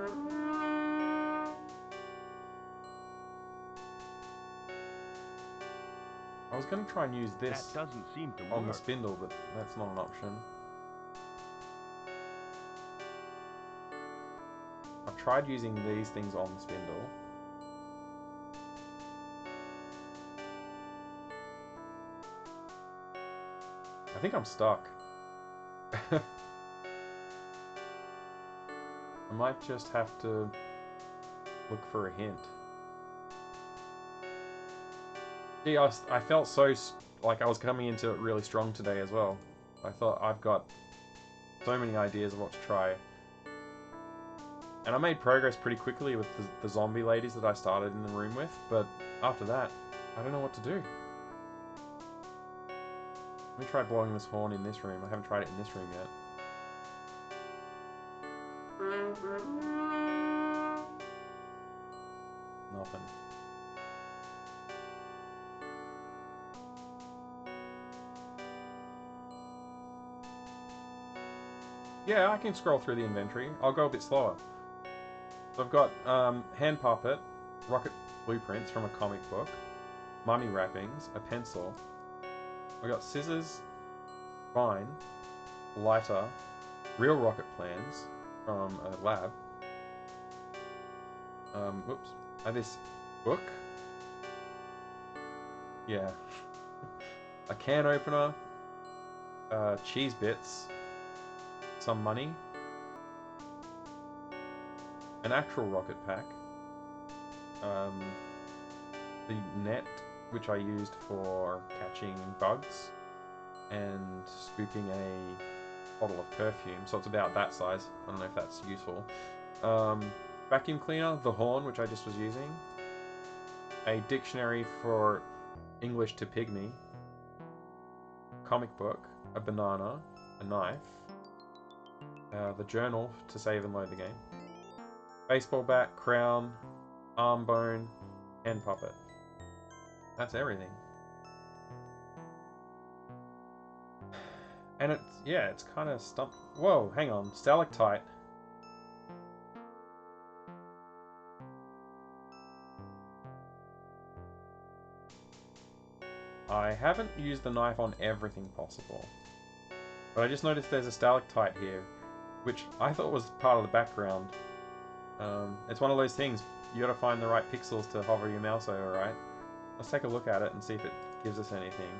I was going to try and use this That doesn't seem to on the work. spindle, but that's not an option. I've tried using these things on the spindle. I think I'm stuck. I might just have to look for a hint. See, I felt so like I was coming into it really strong today as well. I thought I've got so many ideas of what to try. And I made progress pretty quickly with the zombie ladies that I started in the room with, but after that, I don't know what to do. Let me try blowing this horn in this room. I haven't tried it in this room yet. Nothing. Yeah, I can scroll through the inventory. I'll go a bit slower. So I've got hand puppet, rocket blueprints from a comic book, mummy wrappings, a pencil. I've got scissors, vine, lighter, real rocket plans from a lab. Whoops. I have this book. Yeah. A can opener, cheese bits, some money, an actual rocket pack, the net which I used for catching bugs, and scooping a bottle of perfume, so it's about that size. I don't know if that's useful. Vacuum cleaner, the horn which I just was using, a dictionary for English to Pygmy, comic book, a banana, a knife, the journal to save and load the game, baseball bat, crown, arm bone, and puppet. That's everything. And it's, yeah, it's kind of stumped. Whoa, hang on, stalactite. I haven't used the knife on everything possible, but I just noticed there's a stalactite here, which I thought was part of the background. It's one of those things, you gotta find the right pixels to hover your mouse over, right? Let's take a look at it and see if it gives us anything.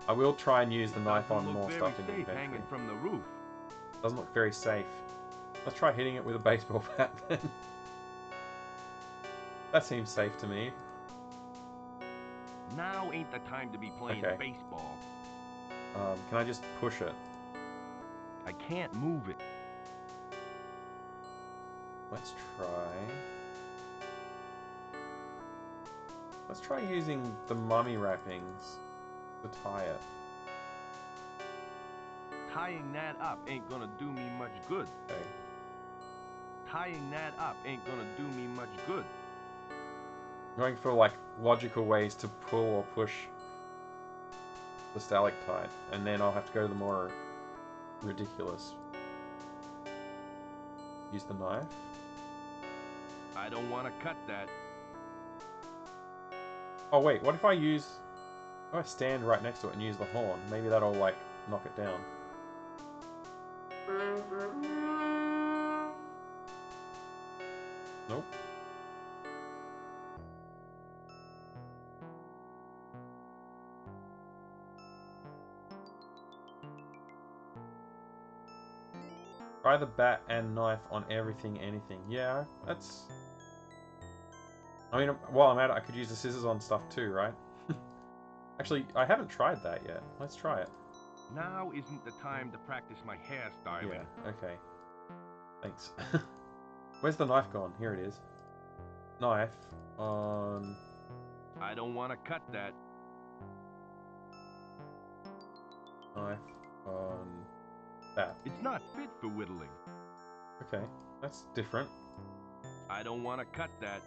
I will try and use the knife on more stuff in the inventory. Hanging from the roof. Doesn't look very safe. Let's try hitting it with a baseball bat then. That seems safe to me. Now ain't the time to be playing Okay. baseball. Can I just push it? I can't move it. Let's try... Let's try using the mummy wrappings to tie it. Tying that up ain't gonna do me much good. Okay. Tying that up ain't gonna do me much good. Going for like logical ways to pull or push the stalactite, and then I'll have to go to the more ridiculous. Use the knife. I don't want to cut that. Oh wait, what if I use... If I stand right next to it and use the horn? Maybe that'll, like, knock it down. Nope. Try the bat and knife on everything, anything. Yeah, that's... I mean, while I'm at it, I could use the scissors on stuff too, right? Actually, I haven't tried that yet. Let's try it. Now isn't the time to practice my hairstyling. Yeah, okay. Thanks. Where's the knife gone? Here it is. Knife on... I don't want to cut that. Knife on... That. It's not fit for whittling. Okay, that's different. I don't want to cut that.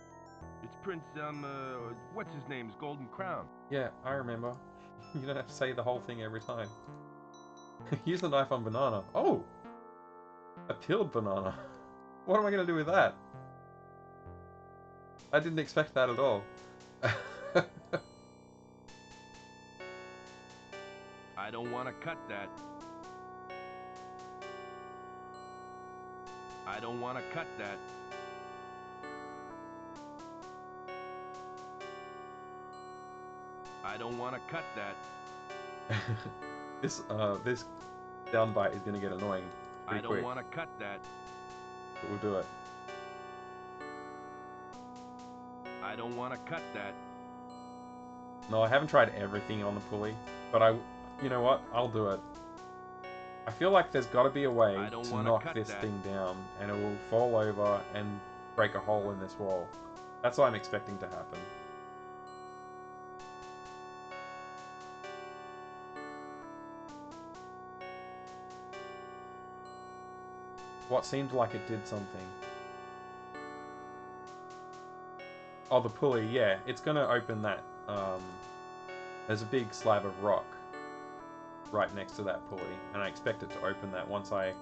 It's Prince, what's his name's Golden Crown. Yeah, I remember. You don't have to say the whole thing every time. Use the knife on banana. Oh! A peeled banana. What am I going to do with that? I didn't expect that at all. I don't want to cut that. I don't want to cut that. I don't want to cut that. This downbite is going to get annoying I pretty don't quick, want to cut that. but we'll do it. I don't want to cut that. No, I haven't tried everything on the pulley, but you know what? I'll do it. I feel like there's got to be a way I don't to wanna knock cut this that. thing down, and it will fall over and break a hole in this wall. That's what I'm expecting to happen. What seemed like it did something. Oh, the pulley, yeah. It's going to open that. There's a big slab of rock right next to that pulley, and I expect it to open that once I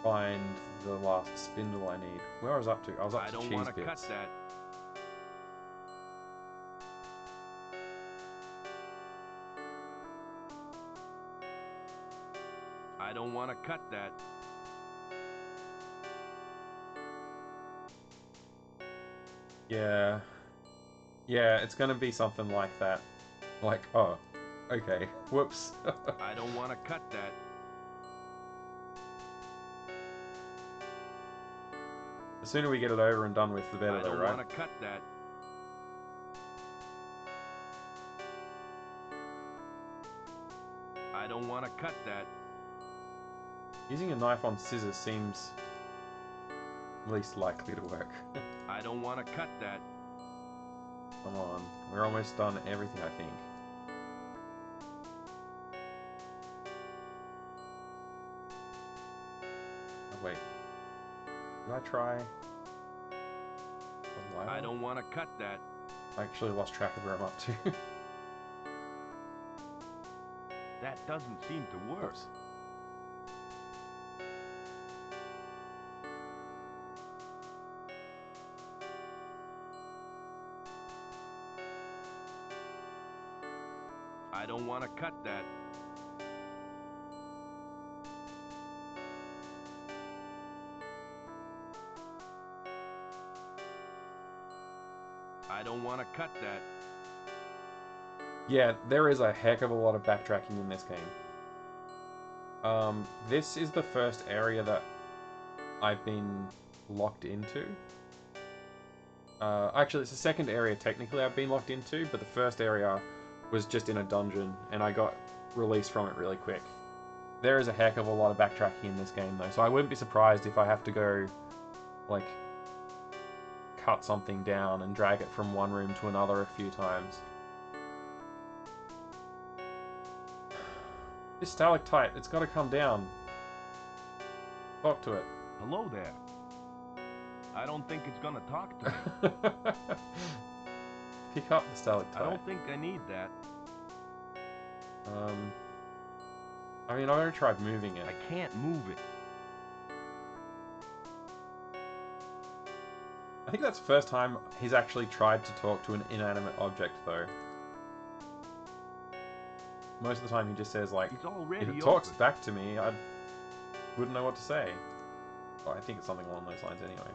find the last spindle I need. Where I was up to? I was up I to don't cheese want to cut bits. that. I don't want to cut that. Yeah. Yeah, it's going to be something like that. Like, oh, okay. Whoops. I don't want to cut that. The sooner we get it over and done with, the better, I though, don't right? want to cut that. I don't want to cut that. Using a knife on scissors seems least likely to work. I don't want to cut that. Come on. We're almost done everything, I think. Oh, wait. Did I try? I don't want to cut that. I actually lost track of where I'm up to. That doesn't seem to work. Oops. I don't want to cut that. I don't want to cut that. Yeah, there is a heck of a lot of backtracking in this game. This is the first area that I've been locked into. Actually, it's the second area technically I've been locked into, but the first area was just in a dungeon, and I got released from it really quick. There is a heck of a lot of backtracking in this game, though, so I wouldn't be surprised if I have to go, like, cut something down and drag it from one room to another a few times. This stalactite, it's got to come down. Talk to it. Hello there. I don't think it's gonna talk to me. Pick up the stalactite. I don't think I need that. I mean, I've already tried moving it. I can't move it. I think that's the first time he's actually tried to talk to an inanimate object, though. Most of the time he just says, like, He's already if it talks open. back to me, I wouldn't know what to say. Well, I think it's something along those lines anyway.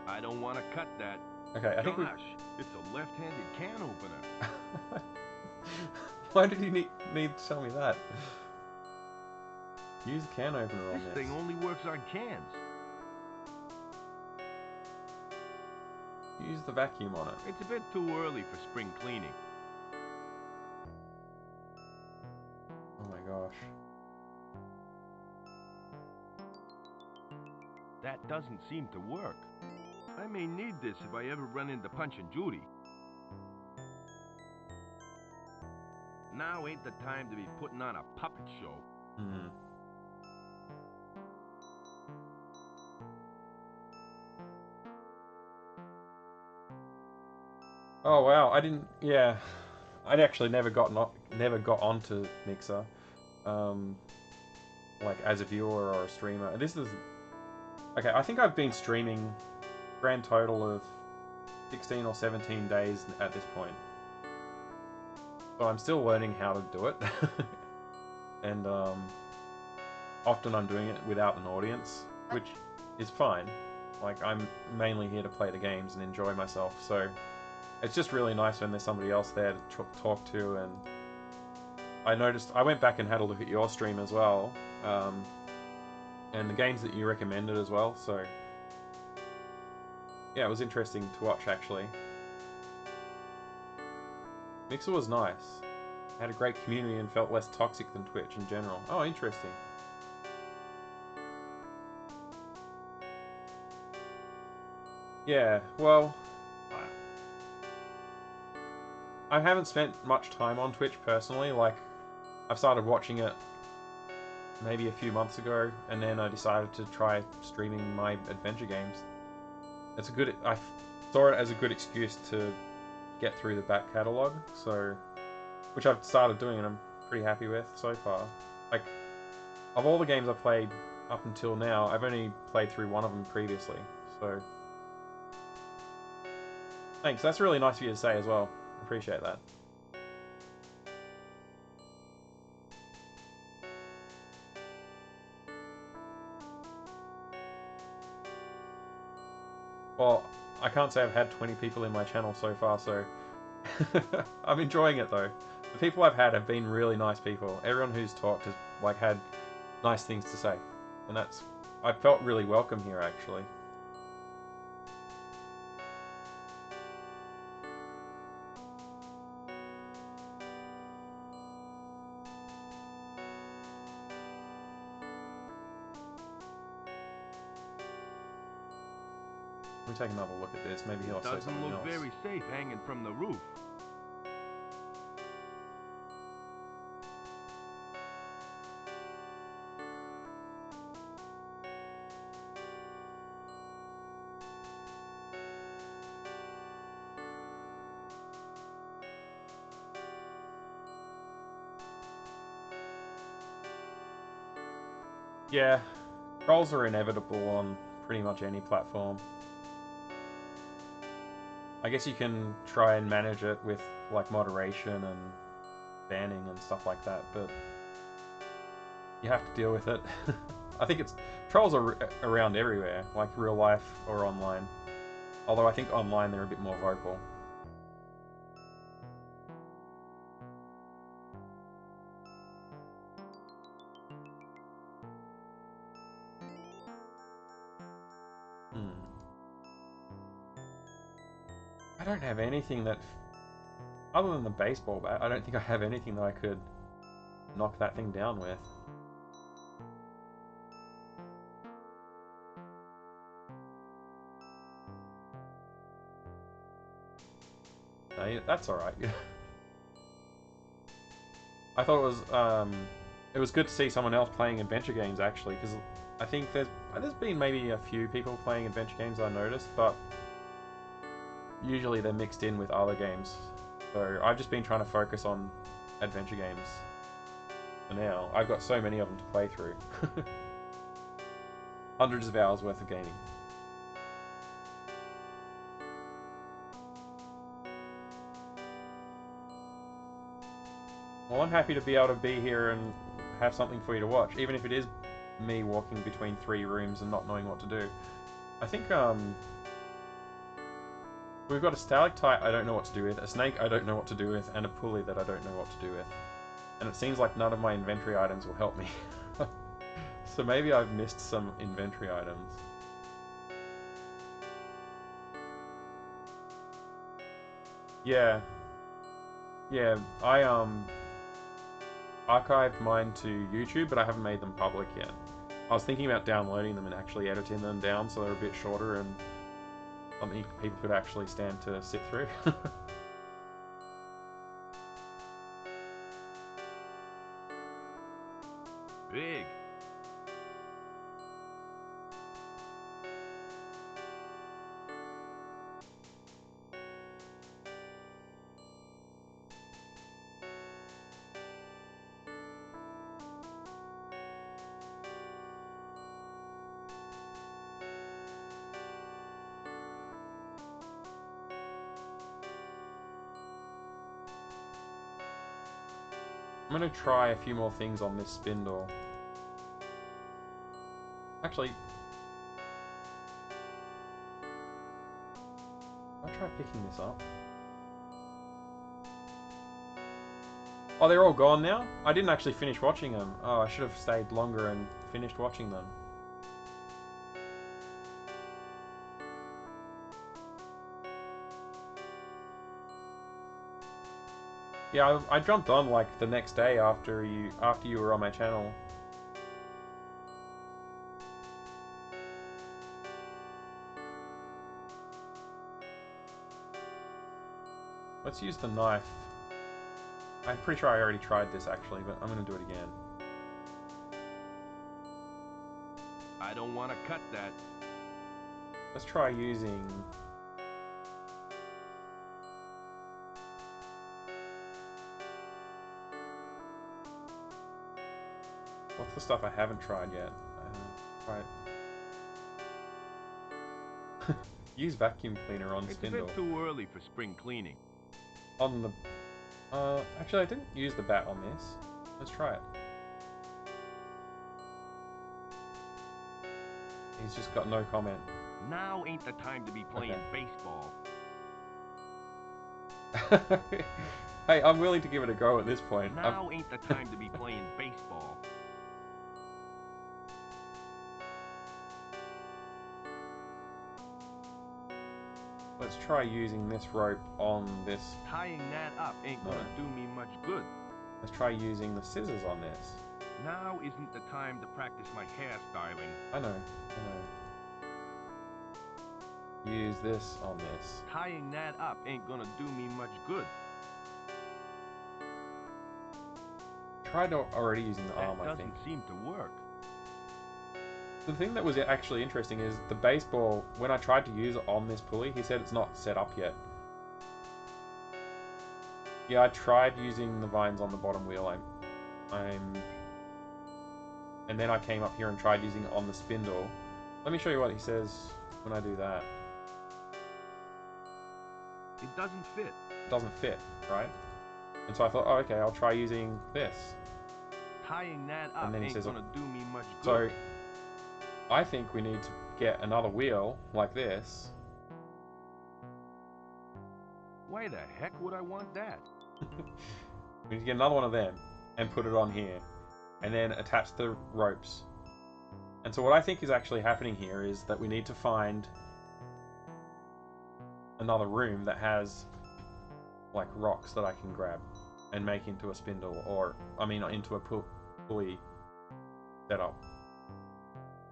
I don't want to cut that. Okay, I think we... Gosh, it's a left-handed can opener. Why did you need to tell me that? Use the can opener on This this. thing only works on cans. Use the vacuum on it. It's a bit too early for spring cleaning. Oh my gosh. That doesn't seem to work. I may need this if I ever run into Punch and Judy. Now ain't the time to be putting on a puppet show. Hmm. Oh wow, I didn't. Yeah, I'd actually never got onto Mixer, like as a viewer or a streamer. This is okay. I think I've been streaming grand total of 16 or 17 days at this point, so I'm still learning how to do it, and often I'm doing it without an audience, which is fine. Like I'm mainly here to play the games and enjoy myself, so. It's just really nice when there's somebody else there to talk to, and I noticed, I went back and had a look at your stream as well, and the games that you recommended as well, so yeah, it was interesting to watch actually. Mixer was nice, had a great community and felt less toxic than Twitch in general. Oh, interesting. Yeah, well, I haven't spent much time on Twitch personally. Like, I've started watching it maybe a few months ago, and then I decided to try streaming my adventure games. It's a good. I saw it as a good excuse to get through the back catalogue, so which I've started doing, and I'm pretty happy with so far. Like, of all the games I've played up until now, I've only played through one of them previously. So, thanks. That's really nice of you to say as well. Appreciate that. Well, I can't say I've had 20 people in my channel so far, so I'm enjoying it though. The people I've had have been really nice people. Everyone who's talked has like had nice things to say, and I felt really welcome here actually. Let me take another look at this. Maybe he'll say Doesn't something look else. very safe hanging from the roof. Yeah, trolls are inevitable on pretty much any platform. I guess you can try and manage it with like moderation and banning and stuff like that, but you have to deal with it. I think trolls are around everywhere, like real life or online. Although I think online they're a bit more vocal. I don't have anything that, other than the baseball bat, I don't think I have anything that I could knock that thing down with. No, that's alright. I thought it was good to see someone else playing adventure games actually, because I think there's been maybe a few people playing adventure games I noticed, but usually they're mixed in with other games. So I've just been trying to focus on adventure games for now. I've got so many of them to play through. Hundreds of hours worth of gaming. Well, I'm happy to be able to be here and have something for you to watch, even if it is me walking between 3 rooms and not knowing what to do. I think, we've got a stalactite I don't know what to do with, a snake I don't know what to do with, and a pulley that I don't know what to do with. And it seems like none of my inventory items will help me. So maybe I've missed some inventory items. Yeah. Yeah, I, archived mine to YouTube, but I haven't made them public yet. I was thinking about downloading them and actually editing them down so they're a bit shorter and something people could actually stand to sit through. Big. I'm going to try a few more things on this spindle. Actually, I'll try picking this up. Oh, they're all gone now? I didn't actually finish watching them. Oh, I should have stayed longer and finished watching them. Yeah, I jumped on like the next day after you were on my channel. Let's use the knife. I'm pretty sure I already tried this actually, but I'm gonna do it again. I don't want to cut that. Let's try using... What's the stuff I haven't tried yet? Right. Use vacuum cleaner on It's spindle. a bit too early for spring cleaning. On the... actually I didn't use the bat on this. Let's try it. He's just got no comment. Now ain't the time to be playing baseball. Hey, I'm willing to give it a go at this point. Now ain't the time to be playing baseball. Let's try using this rope on this. Tying that up ain't gonna do me much good. Let's try using the scissors on this. Now isn't the time to practice my hairstyling. I know. Use this on this. Tying that up ain't gonna do me much good. Tried already using the arm, That I think. doesn't seem to work. The thing that was actually interesting is the baseball, when I tried to use it on this pulley, he said it's not set up yet. Yeah, I tried using the vines on the bottom wheel. And then I came up here and tried using it on the spindle. Let me show you what he says when I do that. It doesn't fit. It doesn't fit, right? And so I thought, oh, okay, I'll try using this. Tying that up And then he ain't says, gonna do me much so good. I think we need to get another wheel like this. Why the heck would I want that? We need to get another one of them and put it on here. And then attach the ropes. And so what I think is actually happening here is that we need to find another room that has like rocks that I can grab and make into a spindle, or I mean into a pulley setup.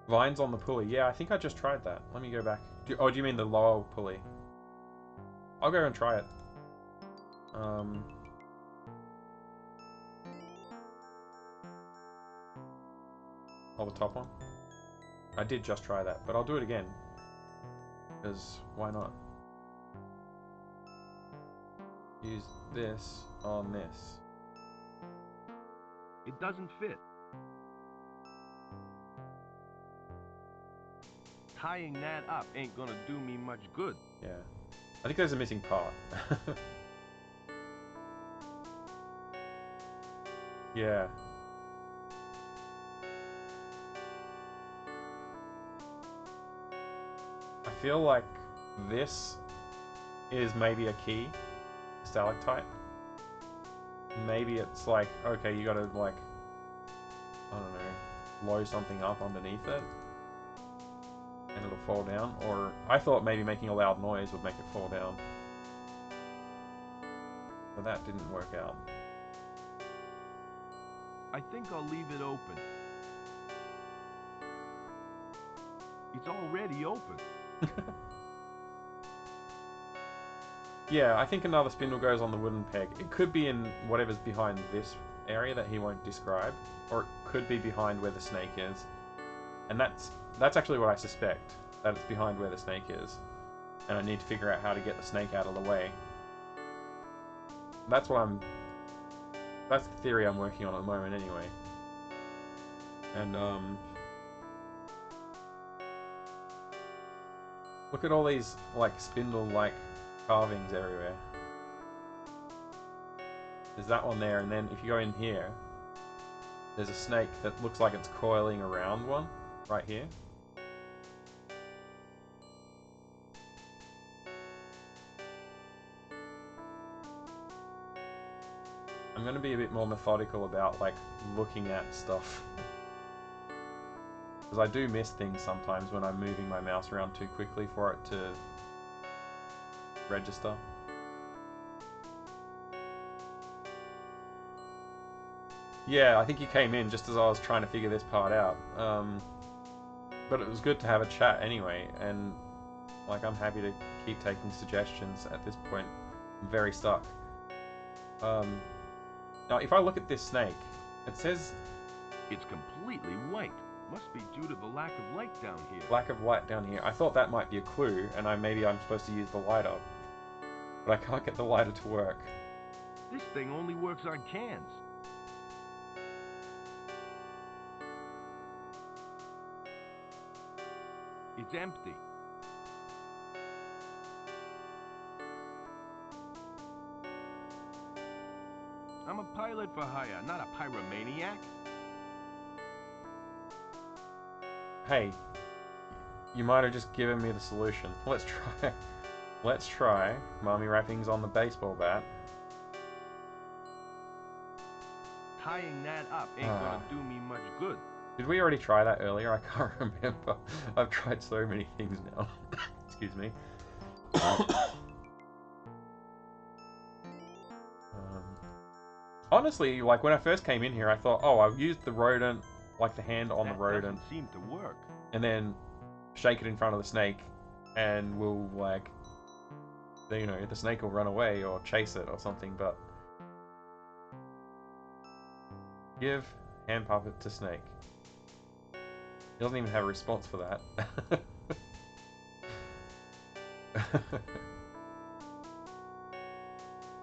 Vines on the pulley. Yeah, I think I just tried that. Let me go back. Do you mean the lower pulley? I'll go and try it. Oh, the top one? I did just try that, but I'll do it again. Because why not? use this on this. It doesn't fit. Tying that up ain't gonna do me much good. Yeah. I think there's a missing part. Yeah. I feel like this is maybe a key stalactite. Maybe it's like, okay, you gotta like, I don't know, blow something up underneath it and it'll fall down. Or I thought maybe making a loud noise would make it fall down. But that didn't work out. I think I'll leave it open. It's already open. Yeah, I think another spindle goes on the wooden peg. It could be in whatever's behind this area that he won't describe, or it could be behind where the snake is. And that's actually what I suspect, that it's behind where the snake is. And I need to figure out how to get the snake out of the way. That's the theory I'm working on at the moment anyway. And look at all these like spindle-like carvings everywhere. There's that one there, and then if you go in here, there's a snake that looks like it's coiling around one right here. I'm going to be a bit more methodical about like looking at stuff. Because I do miss things sometimes when I'm moving my mouse around too quickly for it to register. Yeah, I think you came in just as I was trying to figure this part out. But it was good to have a chat anyway, and like I'm happy to keep taking suggestions at this point. I'm very stuck. Now if I look at this snake, it says It's completely white. Must be due to the lack of light down here. lack of light down here. I thought that might be a clue, and maybe I'm supposed to use the lighter. But I can't get the lighter to work. This thing only works on cans. It's empty. I'm a pilot for hire, not a pyromaniac. Hey, you might have just given me the solution. Let's try. Let's try mommy wrappings on the baseball bat. Tying that up ain't gonna do me much good. Did we already try that earlier? I can't remember. I've tried so many things now. Excuse me. Honestly, like when I first came in here, I thought, oh, I've used the rodent, like the hand on the rodent, doesn't seem to work. and then shake it in front of the snake, and we'll like, you know, the snake will run away or chase it or something. But give hand puppet to snake. He doesn't even have a response for that.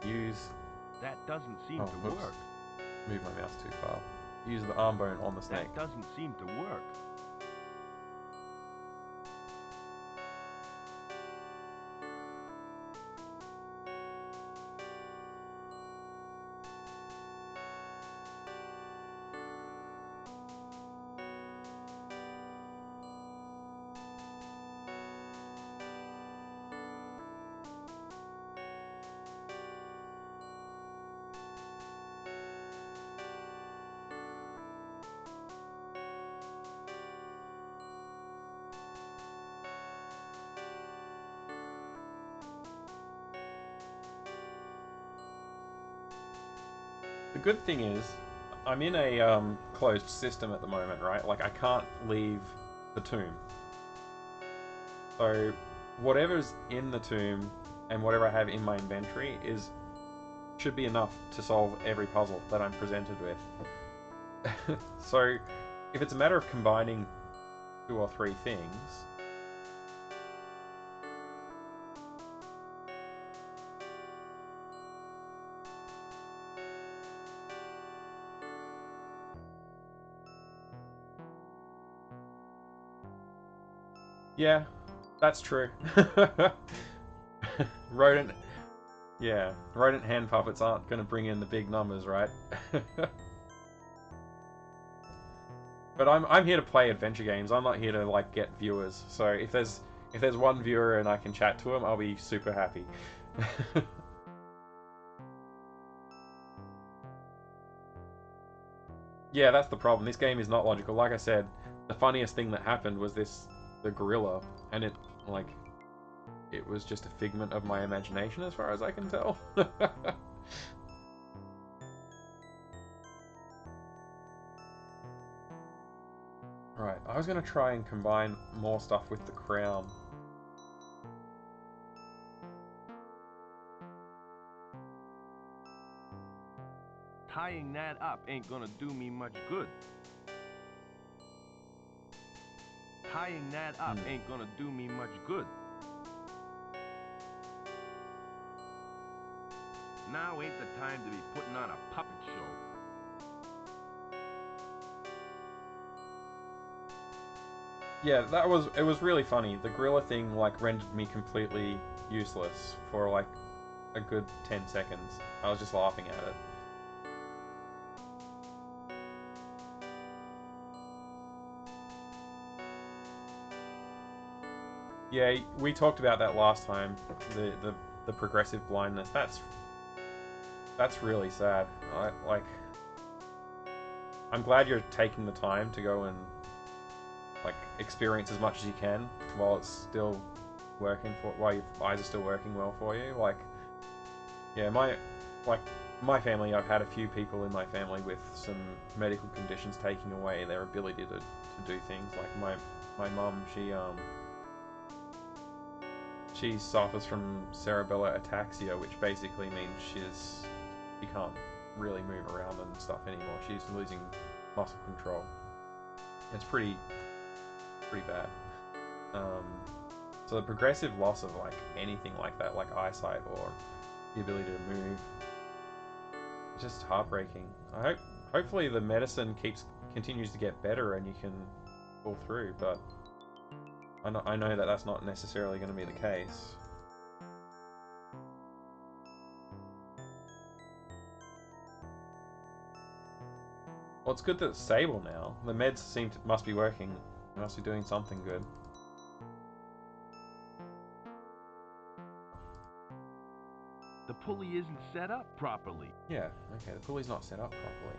Use. That doesn't seem to whoops. work. Move my mouse too far. Use the arm bone on the snake. That doesn't seem to work. The good thing is, I'm in a closed system at the moment, right? Like, I can't leave the tomb. So, whatever's in the tomb and whatever I have in my inventory should be enough to solve every puzzle that I'm presented with. So, if it's a matter of combining 2 or 3 things, Yeah, that's true. Rodent, yeah, rodent hand puppets aren't going to bring in the big numbers, right? But I'm here to play adventure games. I'm not here to like get viewers. So if there's one viewer and I can chat to him, I'll be super happy. Yeah, that's the problem. This game is not logical. Like I said, the funniest thing that happened was the gorilla, and it was just a figment of my imagination as far as I can tell. Right, I was going to try and combine more stuff with the crown. Tying that up ain't gonna do me much good. Tying that up ain't gonna do me much good. Now ain't the time to be putting on a puppet show. Yeah, it was really funny. The gorilla thing like rendered me completely useless for like a good 10 seconds. I was just laughing at it. Yeah, we talked about that last time. The progressive blindness. That's really sad. I'm glad you're taking the time to go and like experience as much as you can while it's still working while your eyes are still working well for you. Like, yeah, my family. I've had a few people in my family with some medical conditions taking away their ability to do things. Like my mum, she suffers from cerebellar ataxia, which basically means she can't really move around and stuff anymore. She's losing muscle control. It's pretty bad. So the progressive loss of like anything like that, like eyesight or the ability to move, it's just heartbreaking. Hopefully the medicine continues to get better and you can pull through, but I know that that's not necessarily going to be the case. Well, it's good that it's stable now. The meds must be working. They must be doing something good. The pulley isn't set up properly. Yeah, okay, the pulley's not set up properly.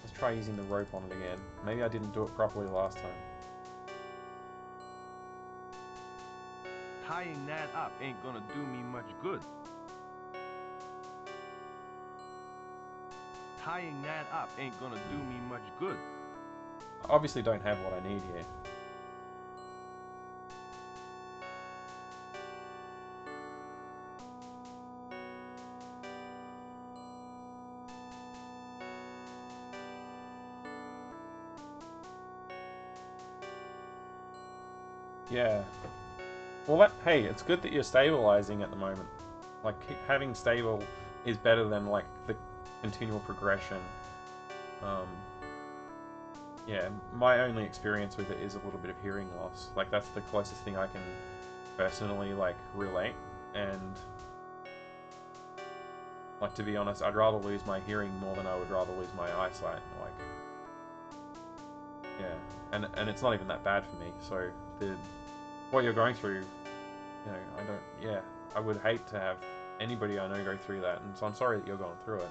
Let's try using the rope on it again. Maybe I didn't do it properly last time. Tying that up ain't gonna do me much good. Tying that up ain't gonna do me much good. I obviously don't have what I need here. Yeah. Well, hey, it's good that you're stabilizing at the moment. Like, having stable is better than, like, the continual progression. Yeah, my only experience with it is a little bit of hearing loss. Like, that's the closest thing I can personally, like, relate. And, like, to be honest, I'd rather lose my hearing more than I would rather lose my eyesight. Like, yeah. And it's not even that bad for me, so what you're going through, you know, yeah, I would hate to have anybody I know go through that, and so I'm sorry that you're going through it.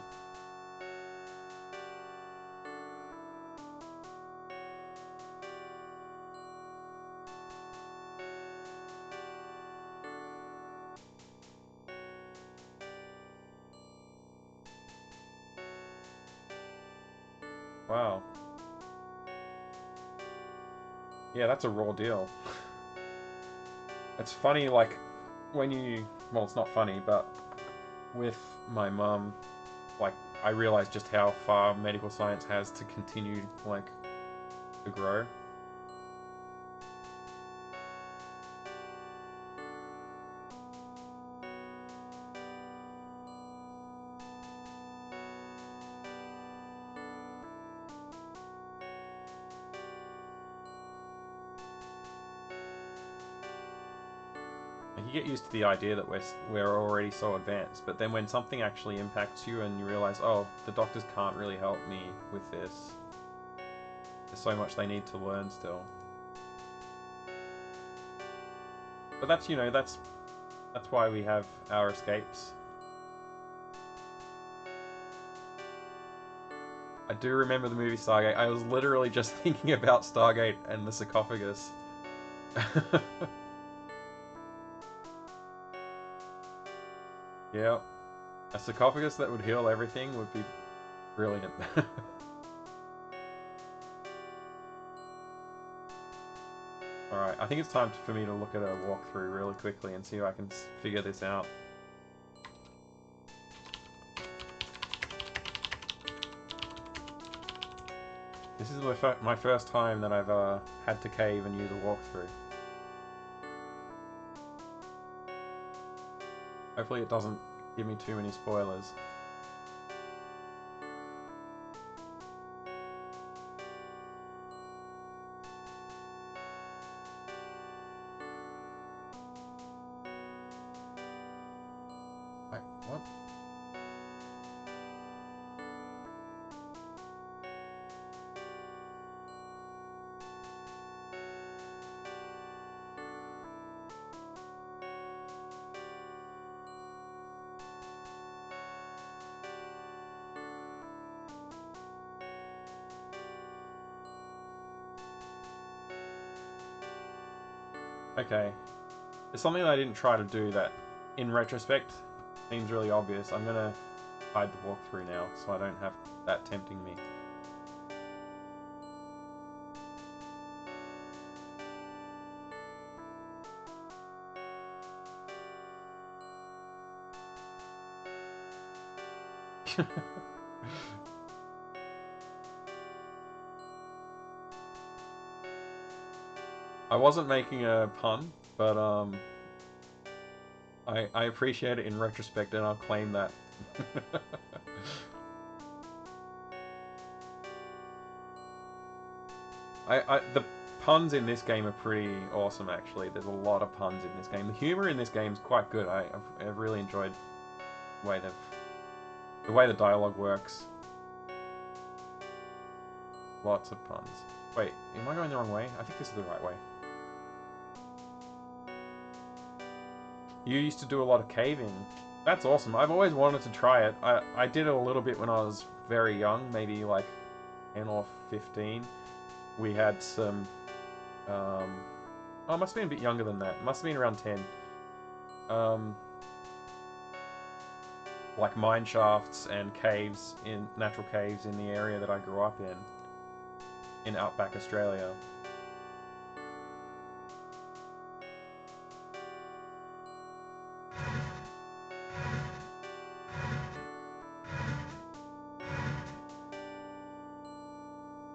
Wow. Yeah, that's a raw deal. It's funny, like, well, it's not funny, but with my mum, like, I realized just how far medical science has to continue, like, to grow. you get used to the idea that we're already so advanced, but then when something actually impacts you and you realize, oh, the doctors can't really help me with this. There's so much they need to learn still. But that's, you know, that's why we have our escapes. I do remember the movie Stargate. I was literally just thinking about Stargate and the sarcophagus. Yeah. A sarcophagus that would heal everything would be brilliant. Alright, I think it's time for me to look at a walkthrough really quickly and see if I can figure this out. This is my first time that I've had to cave and use a walkthrough. Hopefully it doesn't give me too many spoilers. Wait, what? Okay. There's something that I didn't try to do that, in retrospect, seems really obvious. I'm gonna hide the walkthrough now, so I don't have that tempting me. I wasn't making a pun, but I appreciate it in retrospect, and I'll claim that. The puns in this game are pretty awesome, actually. There's a lot of puns in this game. The humor in this game is quite good. I've really enjoyed the way the dialogue works. Lots of puns. Wait, am I going the wrong way? I think this is the right way. You used to do a lot of caving. That's awesome. I've always wanted to try it. I did it a little bit when I was very young, maybe like 10 or 15. We had some... oh, it must have been a bit younger than that. It must have been around 10. Like mine shafts and caves, natural caves in the area that I grew up in outback Australia.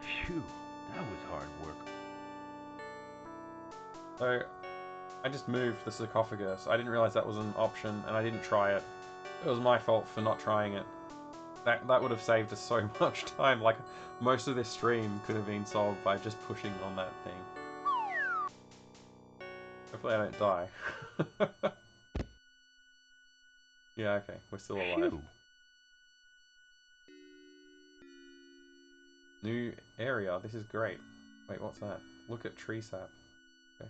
Phew, that was hard work. So, I just moved the sarcophagus. I didn't realize that was an option, and I didn't try it. It was my fault for not trying it. That would have saved us so much time. Like, most of this stream could have been solved by just pushing on that thing. Hopefully I don't die. Yeah, okay. We're still alive. Phew. New area. This is great. Wait, what's that? Look at tree sap. Okay.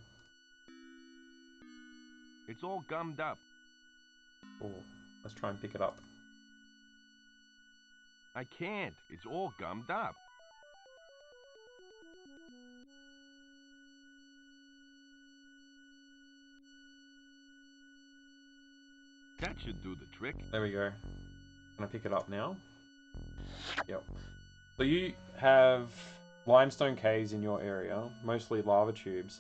It's all gummed up. Cool. Let's try and pick it up. I can't. It's all gummed up. That should do the trick. There we go. Can I pick it up now? Yep. So you have limestone caves in your area, mostly lava tubes.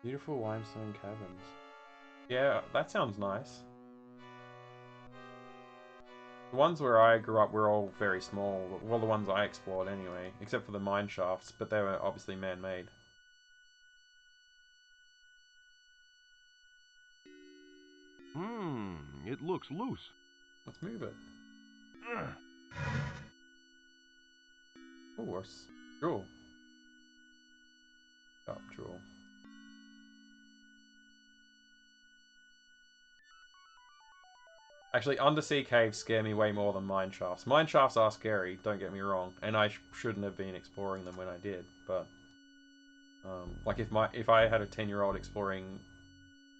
Beautiful limestone caverns. Yeah, that sounds nice. The ones where I grew up were all very small. Well, the ones I explored anyway, except for the mine shafts, but they were obviously man-made. It looks loose. Let's move it. Ugh. Oh, cool. Up jewel. Actually, undersea caves scare me way more than mine shafts. Mine shafts are scary, don't get me wrong, and I shouldn't have been exploring them when I did. But like if I had a 10-year-old exploring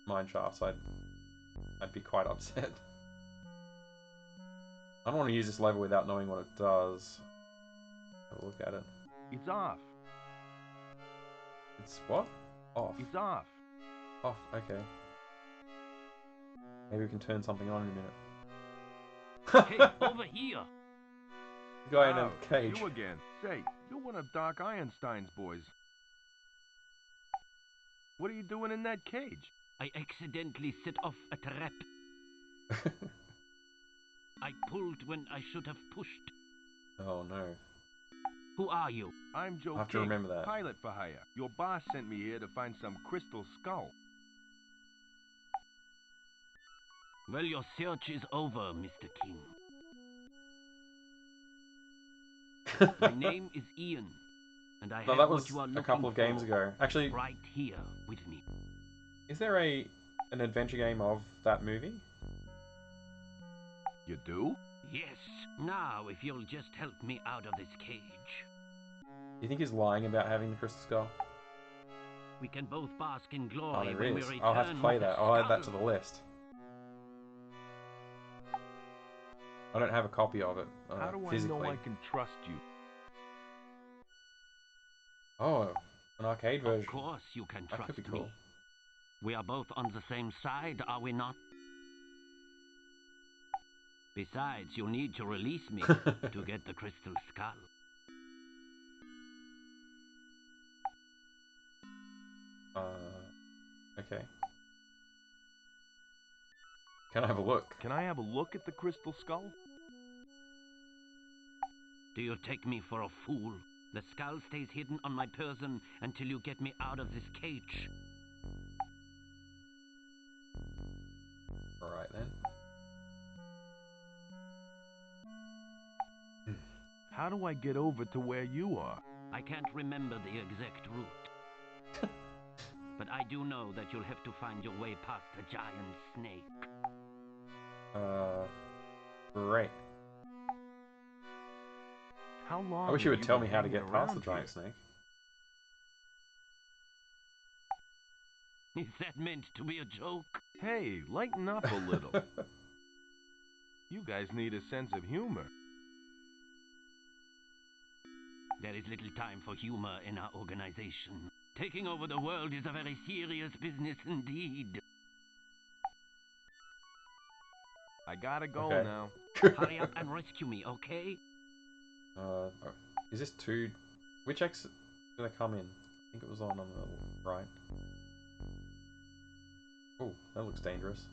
mine shafts, I'd be quite upset. I don't want to use this lever without knowing what it does. Have a look at it. It's off. It's what? Off. It's off. Off, okay. Maybe we can turn something on in a minute. Hey, over here. Guy in a Wow, cage. You again. Say, you're one of Doc Einstein's boys. What are you doing in that cage? I accidentally set off a trap. I pulled when I should have pushed. Oh no. Who are you? I'm Joe I have to King, remember that. pilot for hire. Your boss sent me here to find some crystal skull. Well, your search is over, Mr. King. My name is Ian, and I No, have that what was you are looking a couple of games for ago. Actually, right here with me. is there an adventure game of that movie? You do? Yes. Now, if you'll just help me out of this cage, Do you think he's lying about having the crystal skull? we can both bask in Oh, glory there when we is. return I'll have to play with the that. I'll add that to skull. the list. I don't have a copy of it How do I physically. know I can trust you? Oh, an arcade version. Of course you can That trust could be cool. me. We are both on the same side, are we not? Besides, you'll need to release me to get the crystal skull. Okay. Can I have a look? Can I have a look at the crystal skull? Do you take me for a fool? The skull stays hidden on my person until you get me out of this cage. Alright then. How do I get over to where you are? I can't remember the exact route. But I do know that you'll have to find your way past the giant snake. Great. How long? I wish you have would tell been me how to hanging get past the around giant here? snake. Is that meant to be a joke? Hey, lighten up a little. You guys need a sense of humor. There is little time for humor in our organization. Taking over the world is a very serious business indeed. I gotta go Okay. now. Hurry up and rescue me, okay? Oh, is this two? Which exit did I come in? I think it was on the right. Oh, that looks dangerous.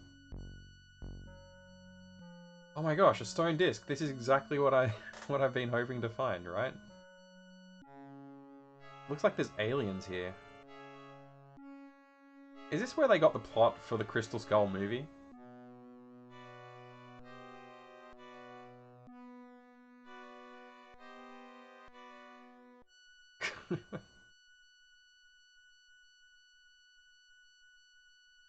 Oh my gosh, a stone disc. This is exactly what I've been hoping to find, right? Looks like there's aliens here. Is this where they got the plot for the Crystal Skull movie?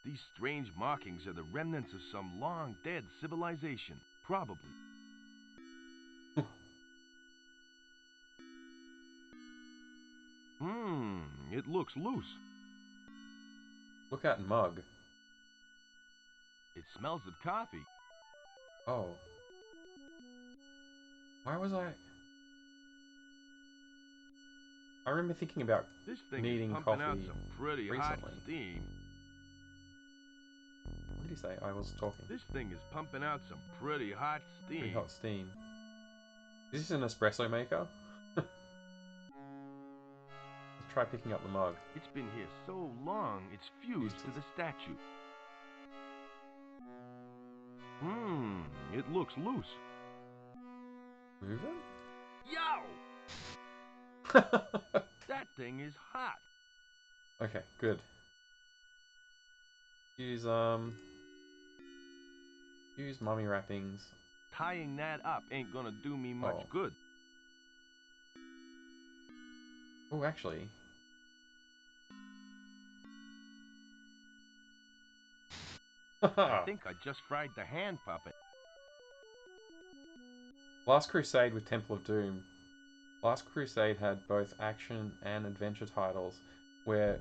These strange markings are the remnants of some long-dead civilization. Probably. It looks loose. Look at mug. It smells of coffee. Oh. Why was I remember thinking about This thing needing is pumping out coffee some pretty hot recently. steam. What did he say? I was talking. This thing is pumping out some pretty hot steam. Pretty hot steam. Is this an espresso maker? Let's try picking up the mug. It's been here so long, it's fused to the statue. It looks loose. Move Yo! it? That thing is hot. Okay, good. Use mummy wrappings. Tying that up ain't gonna do me much Oh. good. Oh, actually, I think I just fried the hand puppet. Last Crusade with Temple of Doom. Last Crusade had both action and adventure titles, where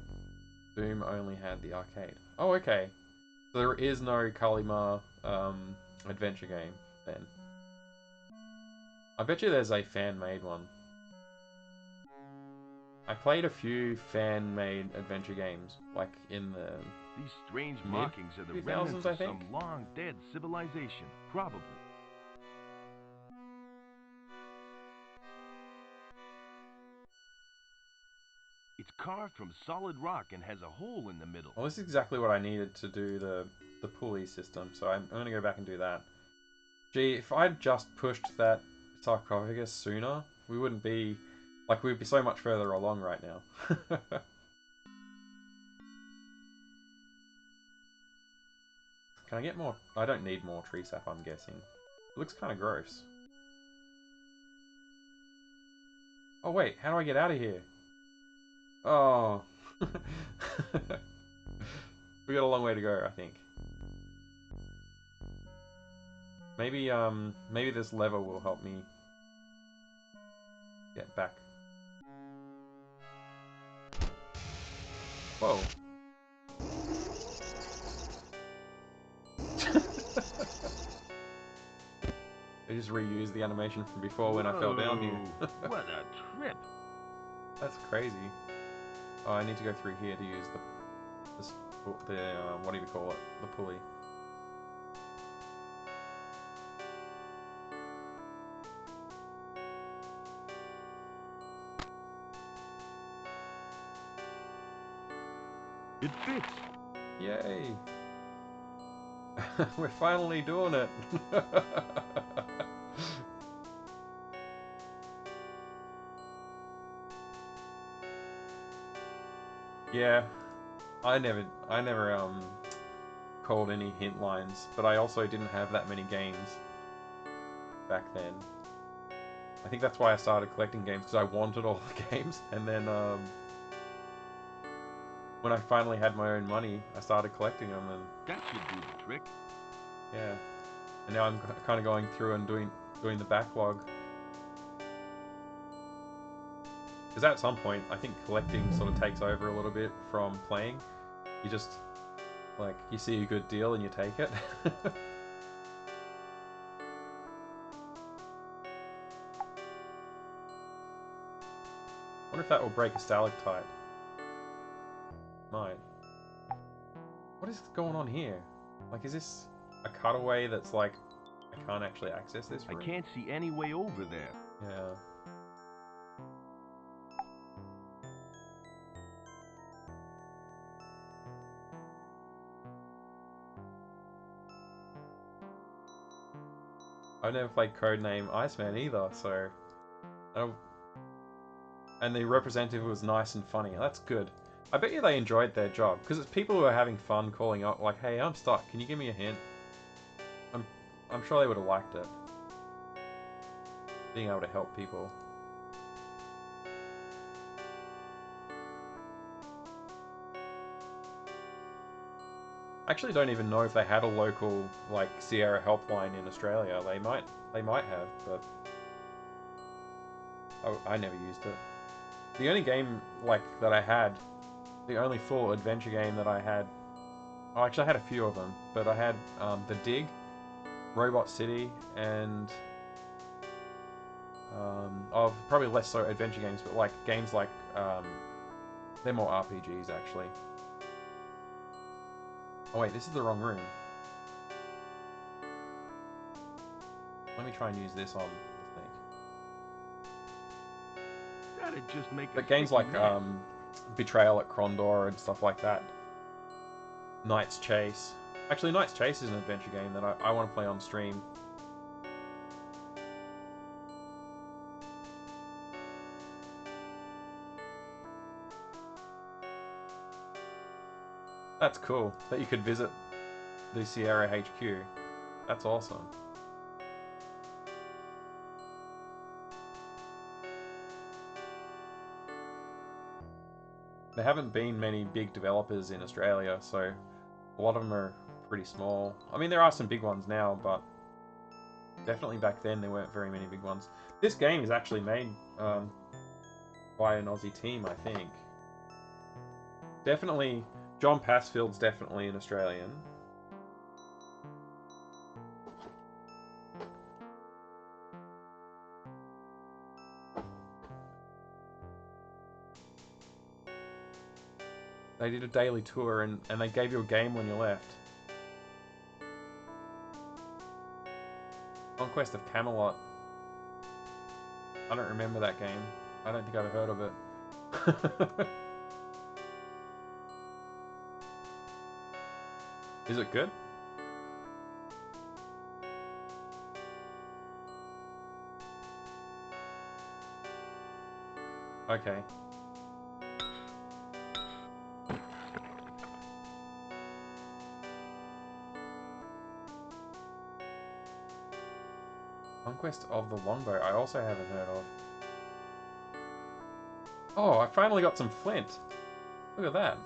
Doom only had the arcade. Oh, okay. So there is no Kalimar adventure game, then. I bet you there's a fan-made one. I played a few fan-made adventure games, like in the These strange Mid- markings are the 2000s, remnants I of some think? long-dead civilization. Probably. It's carved from solid rock and has a hole in the middle. Well, this is exactly what I needed to do the pulley system, so I'm going to go back and do that. Gee, if I'd just pushed that sarcophagus sooner, we wouldn't be... Like, we'd be so much further along right now. Can I get more? I don't need more tree sap, I'm guessing. It looks kind of gross. Oh wait, how do I get out of here? Oh. We got a long way to go, I think. Maybe maybe this lever will help me get back. Whoa. They just reused the animation from before when I fell down here. Whoa, what a trip! That's crazy. Oh, I need to go through here to use the what do you call it? The pulley. It fits. Yay! We're finally doing it. Yeah, I never called any hint lines, but I also didn't have that many games back then. I think that's why I started collecting games, because I wanted all the games, and then when I finally had my own money, I started collecting them, and That should do the trick. yeah. And now I'm kind of going through and doing the backlog. Because at some point, I think collecting sort of takes over a little bit from playing. You just, like, you see a good deal and you take it. Wonder if that will break a stalactite. Might. What is going on here? Like, is this a cutaway that's like, I can't actually access this room? I can't see any way over there. Yeah. I've never played Codename Iceman either, so... And the representative was nice and funny. That's good. I bet you they enjoyed their job, because it's people who are having fun calling up, like, hey, I'm stuck, can you give me a hint? I'm sure they would have liked it. Being able to help people. I actually don't even know if they had a local, like, Sierra helpline in Australia. They might have, but I never used it. The only game, like, that I had, the only full adventure game that I had, oh, actually I had a few of them, but I had The Dig, Robot City, and probably less so adventure games, but like games like they're more RPGs actually. Oh wait, this is the wrong room. Let me try and use this on the thing. That'd just make But a games sticky like mess. Betrayal at Krondor and stuff like that. Knight's Chase. Actually, Knight's Chase is an adventure game that I want to play on stream. That's cool, that you could visit the Sierra HQ. That's awesome. There haven't been many big developers in Australia, so a lot of them are pretty small. I mean, there are some big ones now, but definitely back then there weren't very many big ones. This game is actually made by an Aussie team, I think. Definitely, John Passfield's definitely an Australian. They did a daily tour and they gave you a game when you left. Conquest of Camelot. I don't remember that game. I don't think I've heard of it. Is it good? Okay. Conquest of the Longbow, I also haven't heard of. Oh, I finally got some flint. Look at that.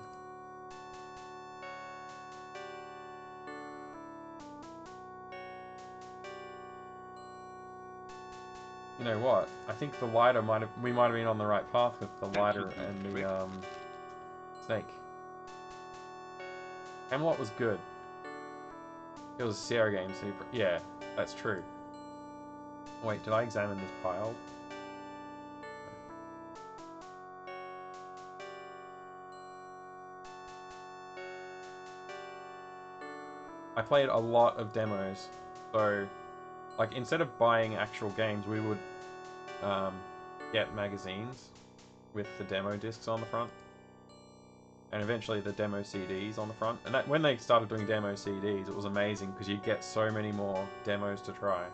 You know what? I think the lighter we might have been on the right path with the lighter and the snake. Camelot was good. It was a Sierra game, so yeah, that's true. Wait, did I examine this pile? I played a lot of demos, so like instead of buying actual games, we would get magazines with the demo discs on the front, and eventually the demo CDs on the front. And that, when they started doing demo CDs, it was amazing because you get so many more demos to try.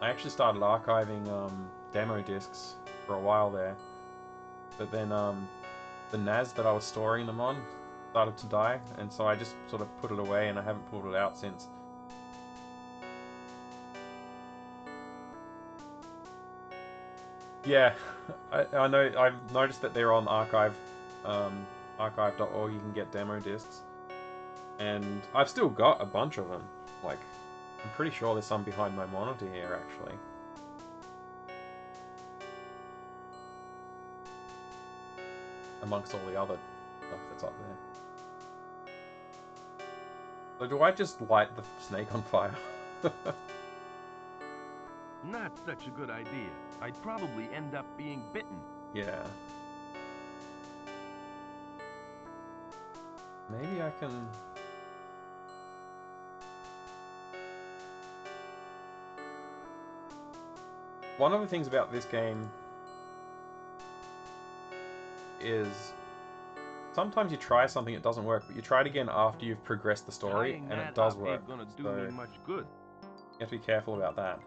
I actually started archiving demo discs for a while there, but then the NAS that I was storing them on started to die, and so I just sort of put it away and I haven't pulled it out since. Yeah, I know. I've noticed that they're on archive, archive.org. You can get demo discs, and I've still got a bunch of them. Like, I'm pretty sure there's some behind my monitor here, actually. Amongst all the other stuff that's up there. So do I just light the snake on fire? Not such a good idea. I'd probably end up being bitten. Yeah. Maybe I can... One of the things about this game is sometimes you try something, it doesn't work, but you try it again after you've progressed the story, Tying and that it does up work. ain't gonna do So me much good. you have to be careful about that.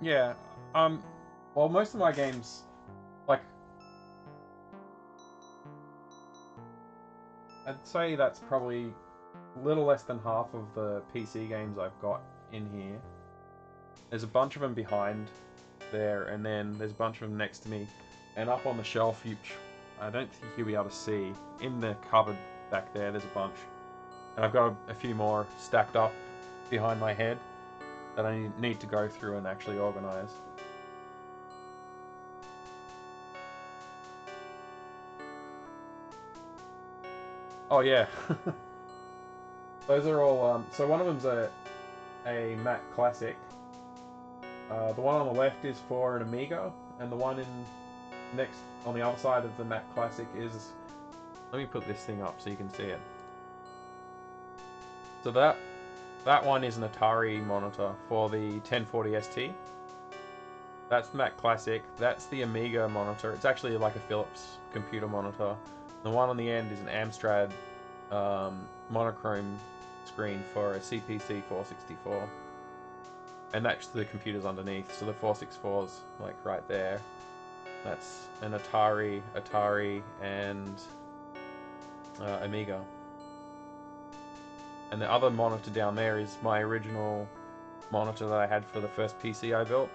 Yeah, well, most of my games, like, I'd say that's probably a little less than half of the PC games I've got in here. There's a bunch of them behind there, and then there's a bunch of them next to me. And up on the shelf, I don't think you'll be able to see. In the cupboard back there, there's a bunch. And I've got a few more stacked up behind my head that I need to go through and actually organize. Oh yeah. Those are all, so one of them's a Mac Classic. The one on the left is for an Amiga, and the one next on the other side of the Mac Classic is... Let me put this thing up so you can see it. So that one is an Atari monitor for the 1040 ST. That's the Mac Classic. That's the Amiga monitor. It's actually like a Philips computer monitor. The one on the end is an Amstrad monochrome screen for a CPC 464. And that's the computers underneath. So the 464's like right there. That's an Atari, and Amiga. And the other monitor down there is my original monitor that I had for the first PC I built.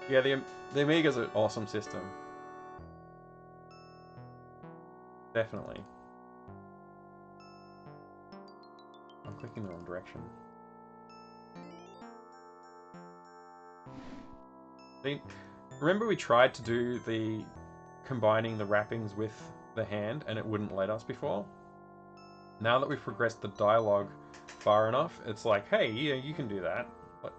Yeah, the Amiga's an awesome system. Definitely. I'm clicking the wrong direction. Remember we tried to do the combining the wrappings with the hand and it wouldn't let us before? Now that we've progressed the dialogue far enough, it's like, hey, yeah, you can do that. But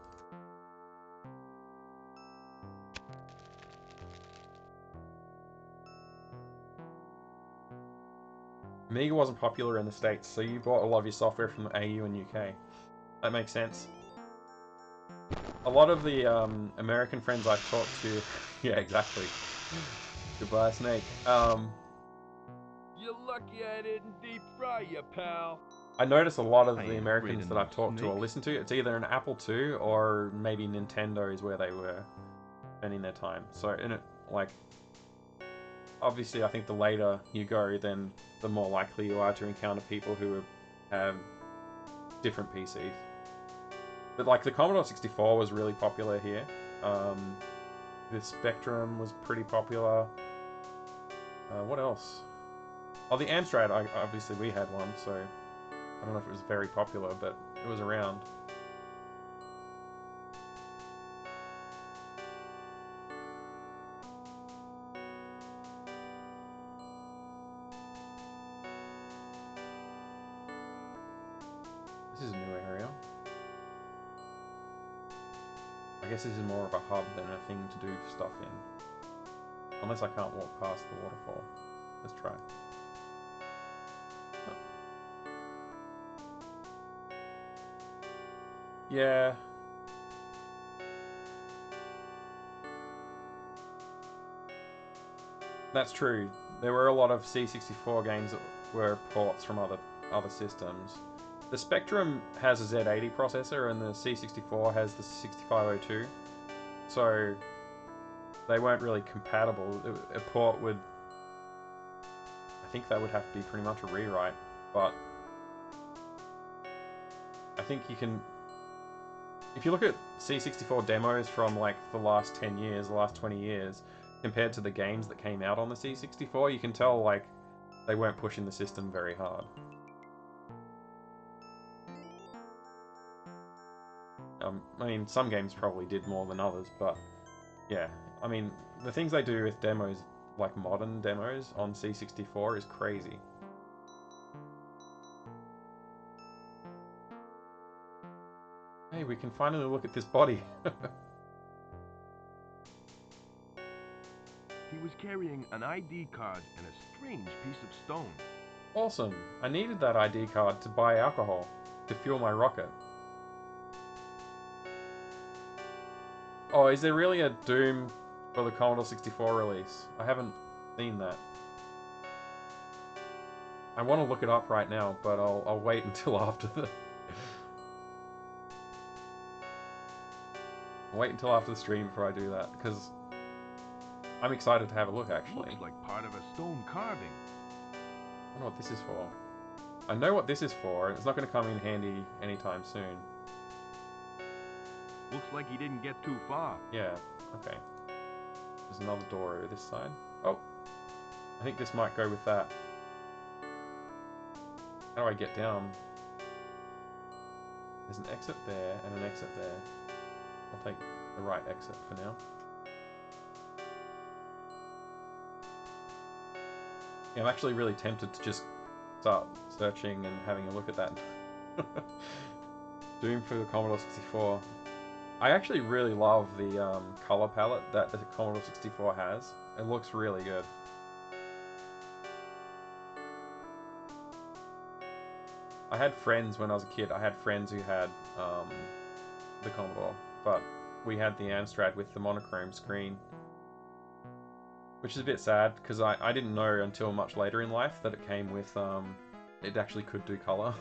Amiga wasn't popular in the States, so you bought a lot of your software from the AU and UK. That makes sense. A lot of the American friends I've talked to... Yeah, exactly. Goodbye, Snake. You're lucky I didn't deep fry you, pal. I notice a lot of I the ain't Americans afraid that of I've talked to or snakes. listened to, it's either an Apple II or maybe Nintendo is where they were spending their time. So, in it, like... Obviously, I think the later you go, then the more likely you are to encounter people who have different PCs. But like the Commodore 64 was really popular here. The Spectrum was pretty popular. What else? Oh, the Amstrad, obviously we had one, so I don't know if it was very popular, but it was around. This is a new area. I guess this is more of a hub than a thing to do stuff in. Unless I can't walk past the waterfall. Let's try. Oh. Yeah. That's true. There were a lot of C64 games that were ports from other systems. The Spectrum has a Z80 processor and the C64 has the 6502. So they weren't really compatible. A port would... I think that would have to be pretty much a rewrite, but I think you can... If you look at C64 demos from like the last 10 years, the last 20 years, compared to the games that came out on the C64, you can tell like they weren't pushing the system very hard. I mean, some games probably did more than others, but yeah. I mean, the things they do with demos, like modern demos on C64 is crazy. Hey, we can finally look at this body. He was carrying an ID card and a strange piece of stone. Awesome. I needed that ID card to buy alcohol to fuel my rocket. Oh, is there really a Doom for the Commodore 64 release? I haven't seen that. I want to look it up right now, but I'll wait until after the... I'll wait until after the stream before I do that, because I'm excited to have a look, actually. Looks like part of a stone carving. I wonder what this is for. I know what this is for, and it's not going to come in handy anytime soon. Looks like he didn't get too far. Yeah, okay. There's another door over this side. Oh! I think this might go with that. How do I get down? There's an exit there, and an exit there. I'll take the right exit for now. Yeah, I'm actually really tempted to just start searching and having a look at that. Doom for the Commodore 64. I actually really love the color palette that the Commodore 64 has. It looks really good. I had friends when I was a kid. I had friends who had the Commodore, but we had the Amstrad with the monochrome screen. Which is a bit sad, because I didn't know until much later in life that it came with, it actually could do color.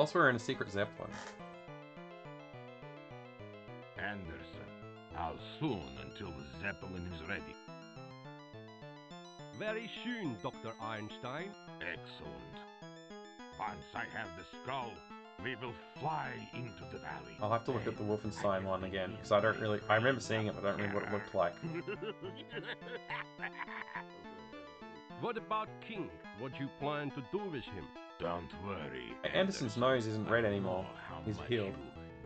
Also, we're in a secret Zeppelin. Anderson, how soon until the Zeppelin is ready? Very soon, Dr. Einstein. Excellent. Once I have the skull, we will fly into the valley. I'll have to look at the Wolfenstein one again, because I remember seeing it, but I don't remember what it looked like. What about King? What you plan to do with him? Don't worry. Anderson's nose isn't red anymore. Oh, how He's much healed.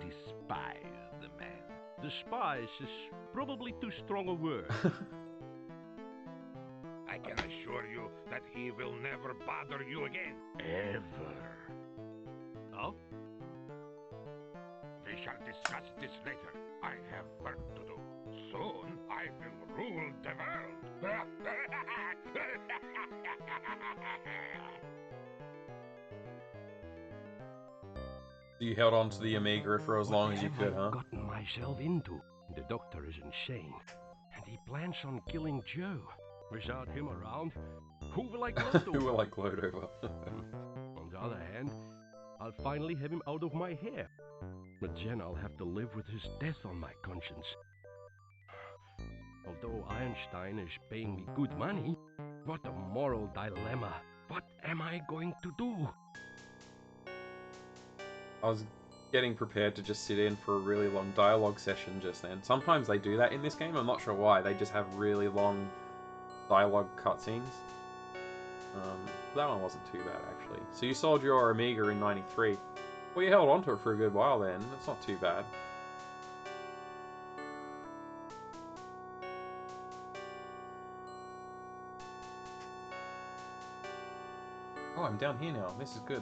you despise the man. Despise is probably too strong a word. I can assure you that he will never bother you again. Ever. Oh? We shall discuss this later. I have work to do. Soon I will rule the world. You held on to the Amiga for as long as you could, huh? What have I gotten myself into? The doctor is insane, and he plans on killing Joe. Without him around, who will I gloat over? Who will I gloat over? On the other hand, I'll finally have him out of my hair. But then I'll have to live with his death on my conscience. Although Einstein is paying me good money, what a moral dilemma. What am I going to do? I was getting prepared to just sit in for a really long dialogue session just then. Sometimes they do that in this game, I'm not sure why. They just have really long dialogue cutscenes. That one wasn't too bad, actually. So you sold your Amiga in 93. Well, you held on to it for a good while then. That's not too bad. Oh, I'm down here now. This is good.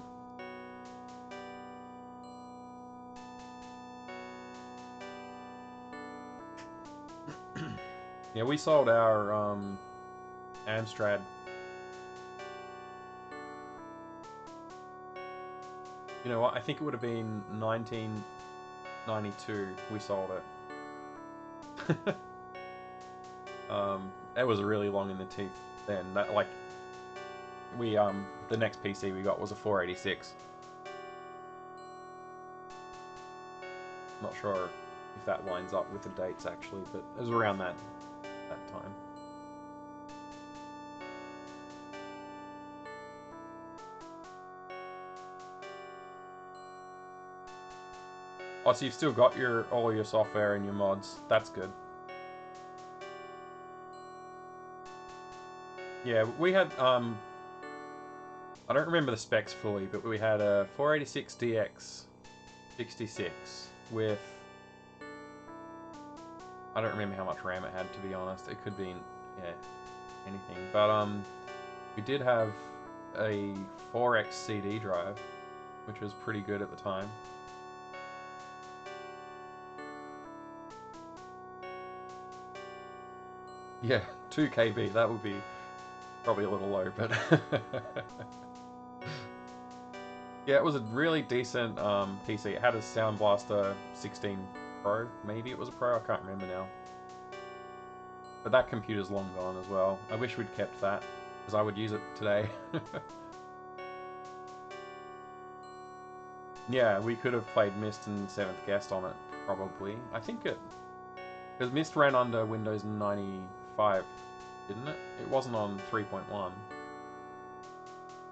Yeah, we sold our Amstrad. You know what? I think it would have been 1992 we sold it. It was really long in the teeth then. That, like, we the next PC we got was a 486. Not sure if that lines up with the dates actually, but it was around that time. Oh, so you've still got all your software and your mods. That's good. Yeah, we had I don't remember the specs fully, but we had a 486DX 66 with, I don't remember how much RAM it had, to be honest. It could be, anything. But we did have a 4X CD drive, which was pretty good at the time. Yeah, 2 KB, that would be probably a little low, but yeah, it was a really decent PC. It had a Sound Blaster 16 Pro, maybe it was a Pro, I can't remember now. But that computer's long gone as well. I wish we'd kept that, because I would use it today. Yeah, we could have played Myst and 7th Guest on it, probably. I think it... Because Myst ran under Windows 95, didn't it? It wasn't on 3.1.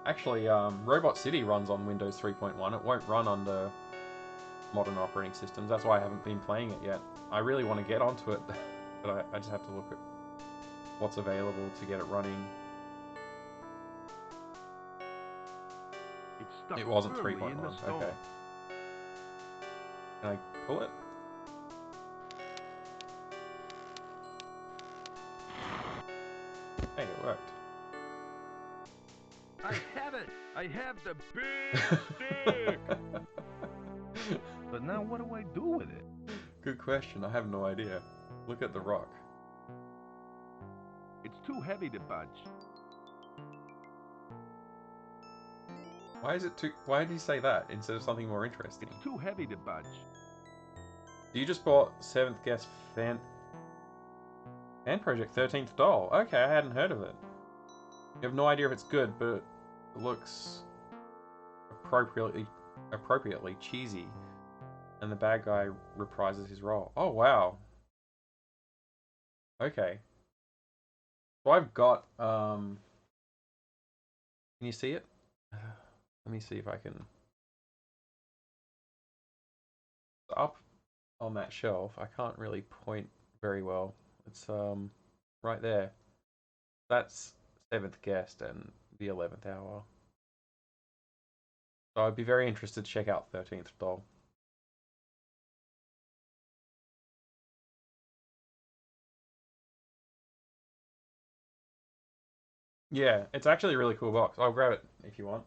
Actually, Robot City runs on Windows 3.1. It won't run under modern operating systems. That's why I haven't been playing it yet. I really want to get onto it, but I just have to look at what's available to get it running. It wasn't 3.1. Okay. Can I pull it? Hey, it worked. I have it! I have the big stick! But now what do I do with it? Good question. I have no idea. Look at the rock. It's too heavy to budge. Why is it too... Why did you say that instead of something more interesting? It's too heavy to budge. You just bought 7th Guest Fan Project 13th doll. Okay, I hadn't heard of it. You have no idea if it's good, but it looks appropriately appropriately cheesy, and the bad guy reprises his role. Oh wow. Okay. So I've got can you see it? Let me see if I can. Up on that shelf, I can't really point very well. It's right there. That's Seventh Guest and the 11th Hour. So I'd be very interested to check out 13th Doll. Yeah, it's actually a really cool box. I'll grab it if you want.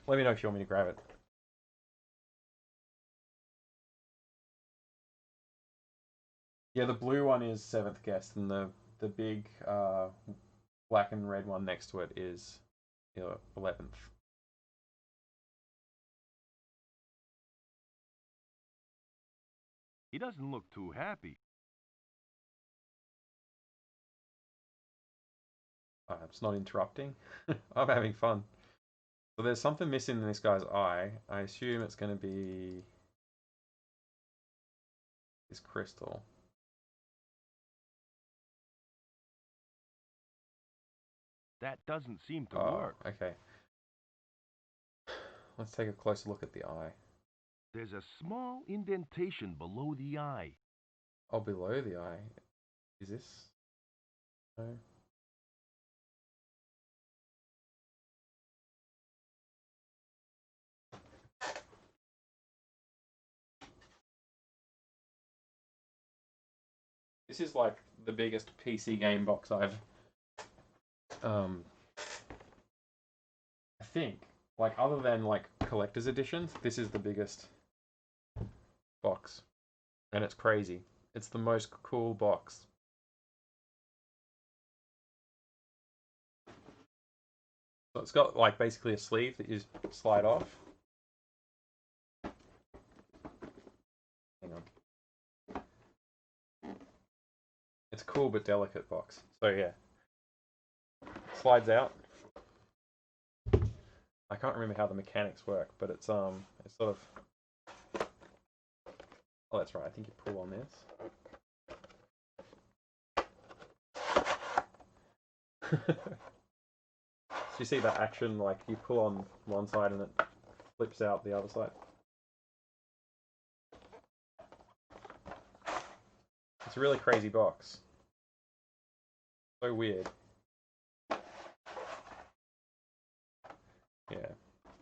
Let me know if you want me to grab it. Yeah, the blue one is Seventh Guest, and the big black and red one next to it is 11th. He doesn't look too happy. It's not interrupting. I'm having fun. So there's something missing in this guy's eye. I assume it's going to be this crystal. That doesn't seem to work. Okay. Let's take a closer look at the eye. There's a small indentation below the eye. Oh, below the eye. Is this? No. This is like the biggest PC game box I've I think, like, other than like collector's editions, this is the biggest box. And it's crazy. It's the most cool box. So it's got like basically a sleeve that you slide off. Hang on. It's a cool but delicate box. So yeah. Slides out. I can't remember how the mechanics work, but it's sort of. Oh, that's right. I think you pull on this. So you see that action, like you pull on one side and it flips out the other side. It's a really crazy box. So weird. Yeah.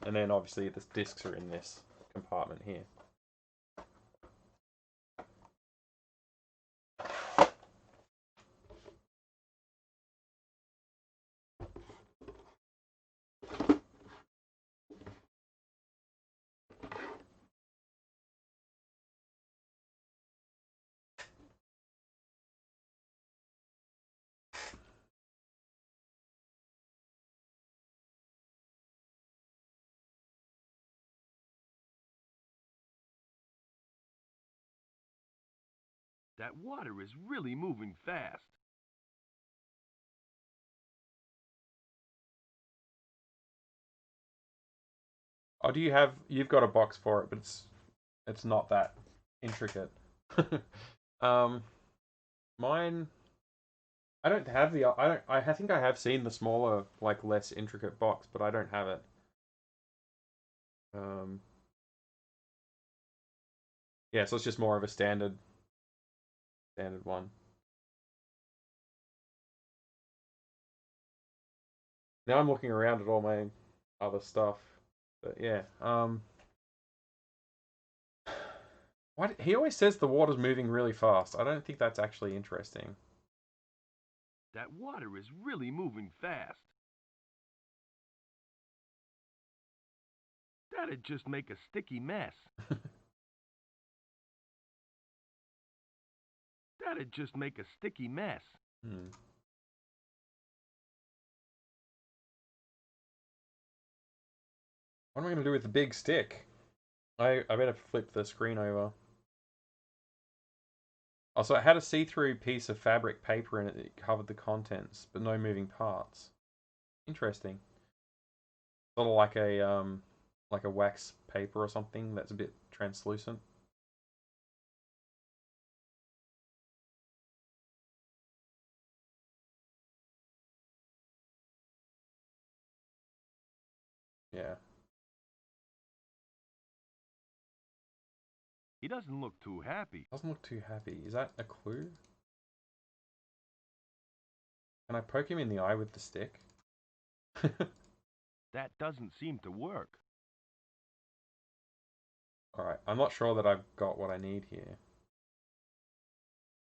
And then obviously the discs are in this compartment here. That water is really moving fast. Oh, you've got a box for it, but it's not that intricate. Mine, I think I have seen the smaller, like less intricate box, but I don't have it. Yeah, so it's just more of a standard one. Now I'm looking around at all my other stuff, but yeah, what he always says the water's moving really fast. I don't think that's actually interesting. That water is really moving fast. That'd just make a sticky mess. That'd just make a sticky mess. What am I going to do with the big stick? I better flip the screen over. Oh, so it had a see-through piece of fabric paper in it that covered the contents, but no moving parts. Interesting. Sort of like a like a wax paper or something that's a bit translucent. Yeah. He doesn't look too happy. Doesn't look too happy. Is that a clue? Can I poke him in the eye with the stick? That doesn't seem to work. Alright, I'm not sure that I've got what I need here.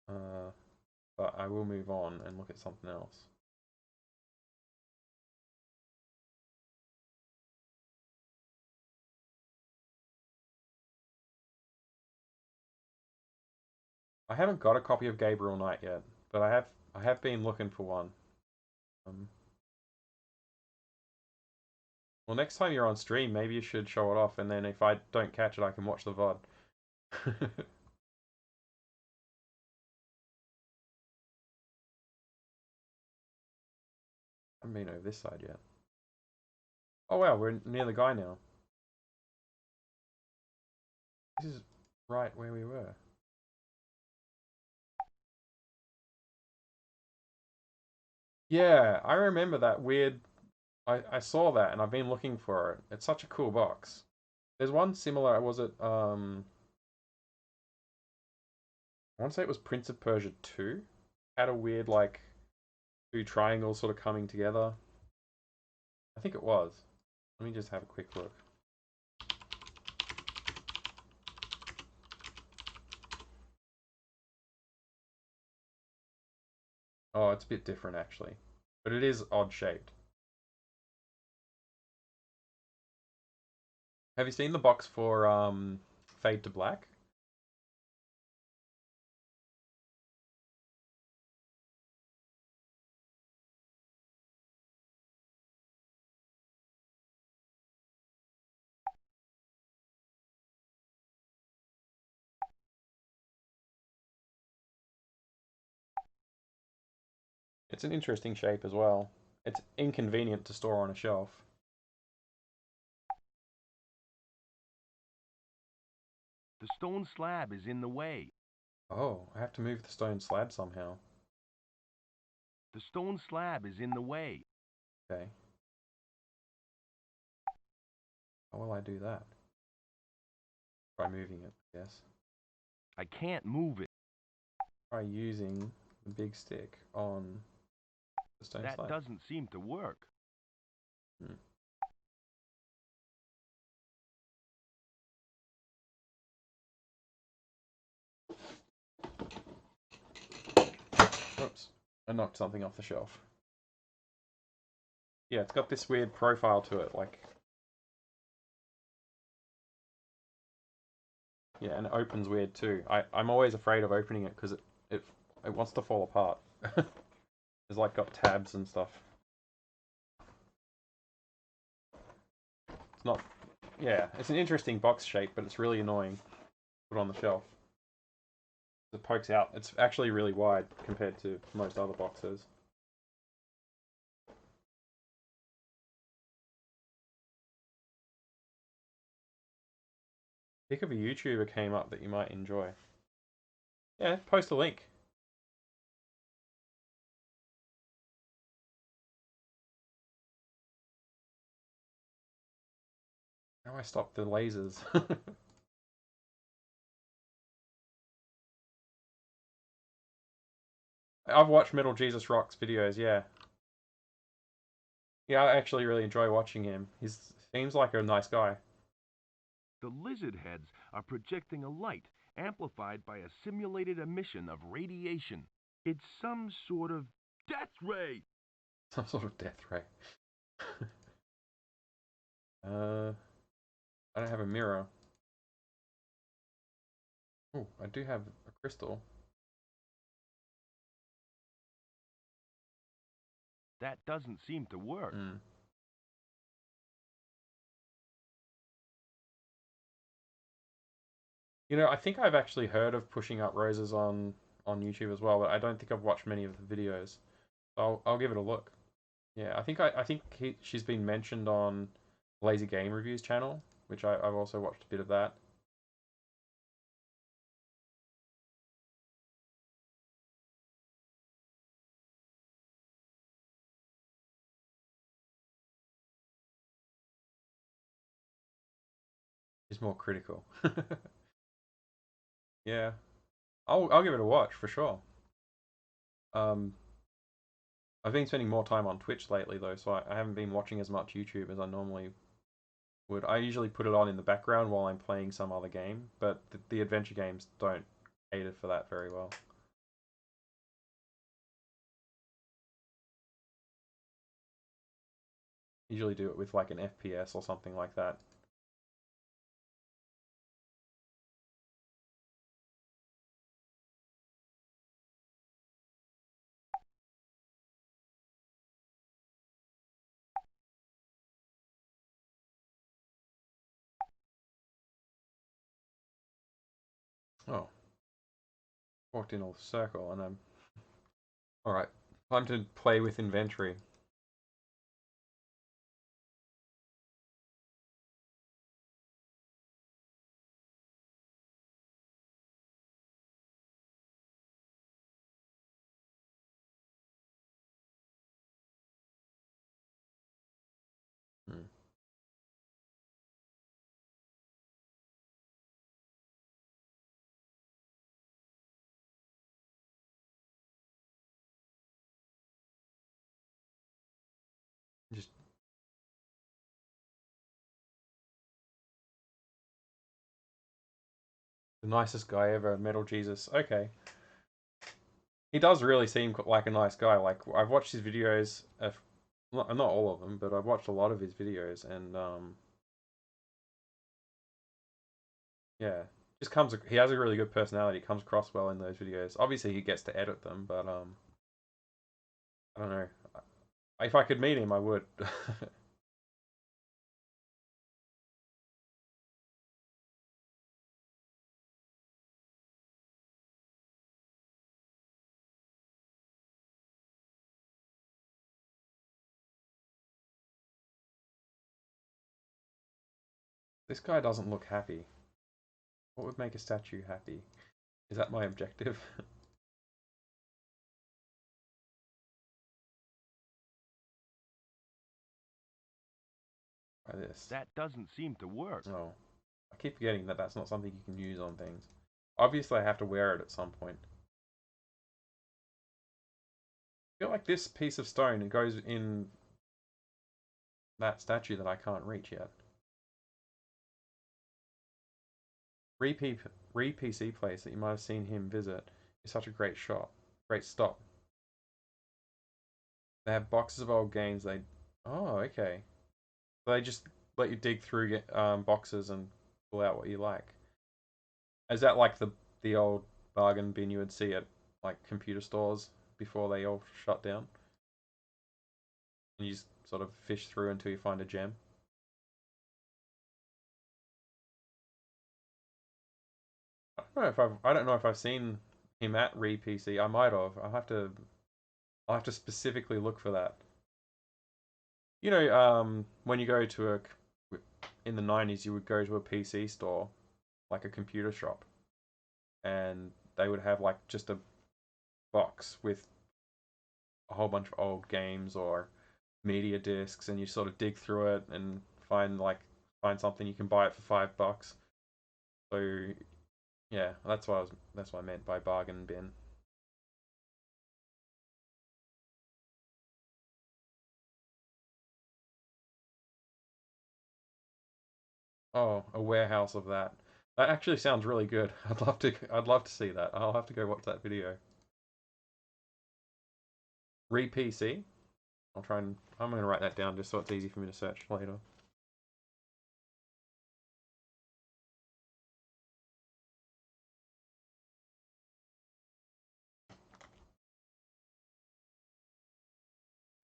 But I will move on and look at something else. I haven't got a copy of Gabriel Knight yet, but I have been looking for one. Well, next time you're on stream, maybe you should show it off, and then if I don't catch it, I can watch the VOD. I haven't been over this side yet. Oh wow, we're near the guy now. This is right where we were. Yeah, I remember that weird... I saw that and I've been looking for it. It's such a cool box. There's one similar, was it, I want to say it was Prince of Persia 2. Had a weird, like, two triangles sort of coming together. I think it was. Let me just have a quick look. Oh, it's a bit different actually. But it is odd shaped. Have you seen the box for Fade to Black? It's an interesting shape as well. It's inconvenient to store on a shelf. The stone slab is in the way. Oh, I have to move the stone slab somehow. The stone slab is in the way. Okay. How will I do that? By moving it, I guess. I can't move it. Try using the big stick on the stone That slab. doesn't seem to work. Oops. I knocked something off the shelf. Yeah, it's got this weird profile to it, like... Yeah, and it opens weird too. I'm always afraid of opening it because it wants to fall apart. It's like got tabs and stuff. It's not... Yeah, it's an interesting box shape, but it's really annoying to put on the shelf. It pokes out. It's actually really wide compared to most other boxes. Think of a YouTuber came up that you might enjoy. Yeah, post a link. How do I stop the lasers? I've watched Metal Jesus Rocks videos, yeah. Yeah, I actually really enjoy watching him. He seems like a nice guy. The lizard heads are projecting a light amplified by a simulated emission of radiation. It's some sort of death ray. Some sort of death ray. I don't have a mirror. Oh, I do have a crystal. That doesn't seem to work. You know, I think I've actually heard of Pushing Up Roses on YouTube as well, but I don't think I've watched many of the videos. So I'll give it a look. Yeah, I think she's been mentioned on Lazy Game Reviews channel, which I've also watched a bit of that. He's more critical. Yeah, I'll give it a watch for sure. Um, I've been spending more time on Twitch lately though, so I haven't been watching as much YouTube as I normally would. I usually put it on in the background while I'm playing some other game, but the adventure games don't cater for that very well. Usually do it with like an FPS or something like that. Oh, walked in a circle and I'm... Alright, time to play with inventory. Hmm. Just the nicest guy ever, Metal Jesus. Okay. He does really seem like a nice guy. Like, I've watched his videos, not all of them, but I've watched a lot of his videos, and yeah, just comes. He has a really good personality. Comes across well in those videos. Obviously, he gets to edit them, but I don't know. If I could meet him, I would. This guy doesn't look happy. What would make a statue happy? Is that my objective? By this. That doesn't seem to work. Oh, I keep forgetting that that's not something you can use on things. Obviously, I have to wear it at some point. I feel like this piece of stone, it goes in that statue that I can't reach yet. Re-PC place that you might have seen him visit is such a great shot. Great stop. They have boxes of old games. Oh, okay. So they just let you dig through boxes and pull out what you like. Is that like the old bargain bin you would see at like computer stores before they all shut down? And you just sort of fish through until you find a gem. I don't know if I've seen him at Re-PC. I might have. I'll have to specifically look for that. You know, when you go to in the 90s, you would go to a PC store, like a computer shop, and they would have like just a box with a whole bunch of old games or media discs, and you sort of dig through it and find something you can buy it for $5. So yeah, that's what I meant by bargain bin. Oh, a warehouse of that. That actually sounds really good. I'd love to see that. I'll have to go watch that video. Re-PC. I'm gonna write that down just so it's easy for me to search later.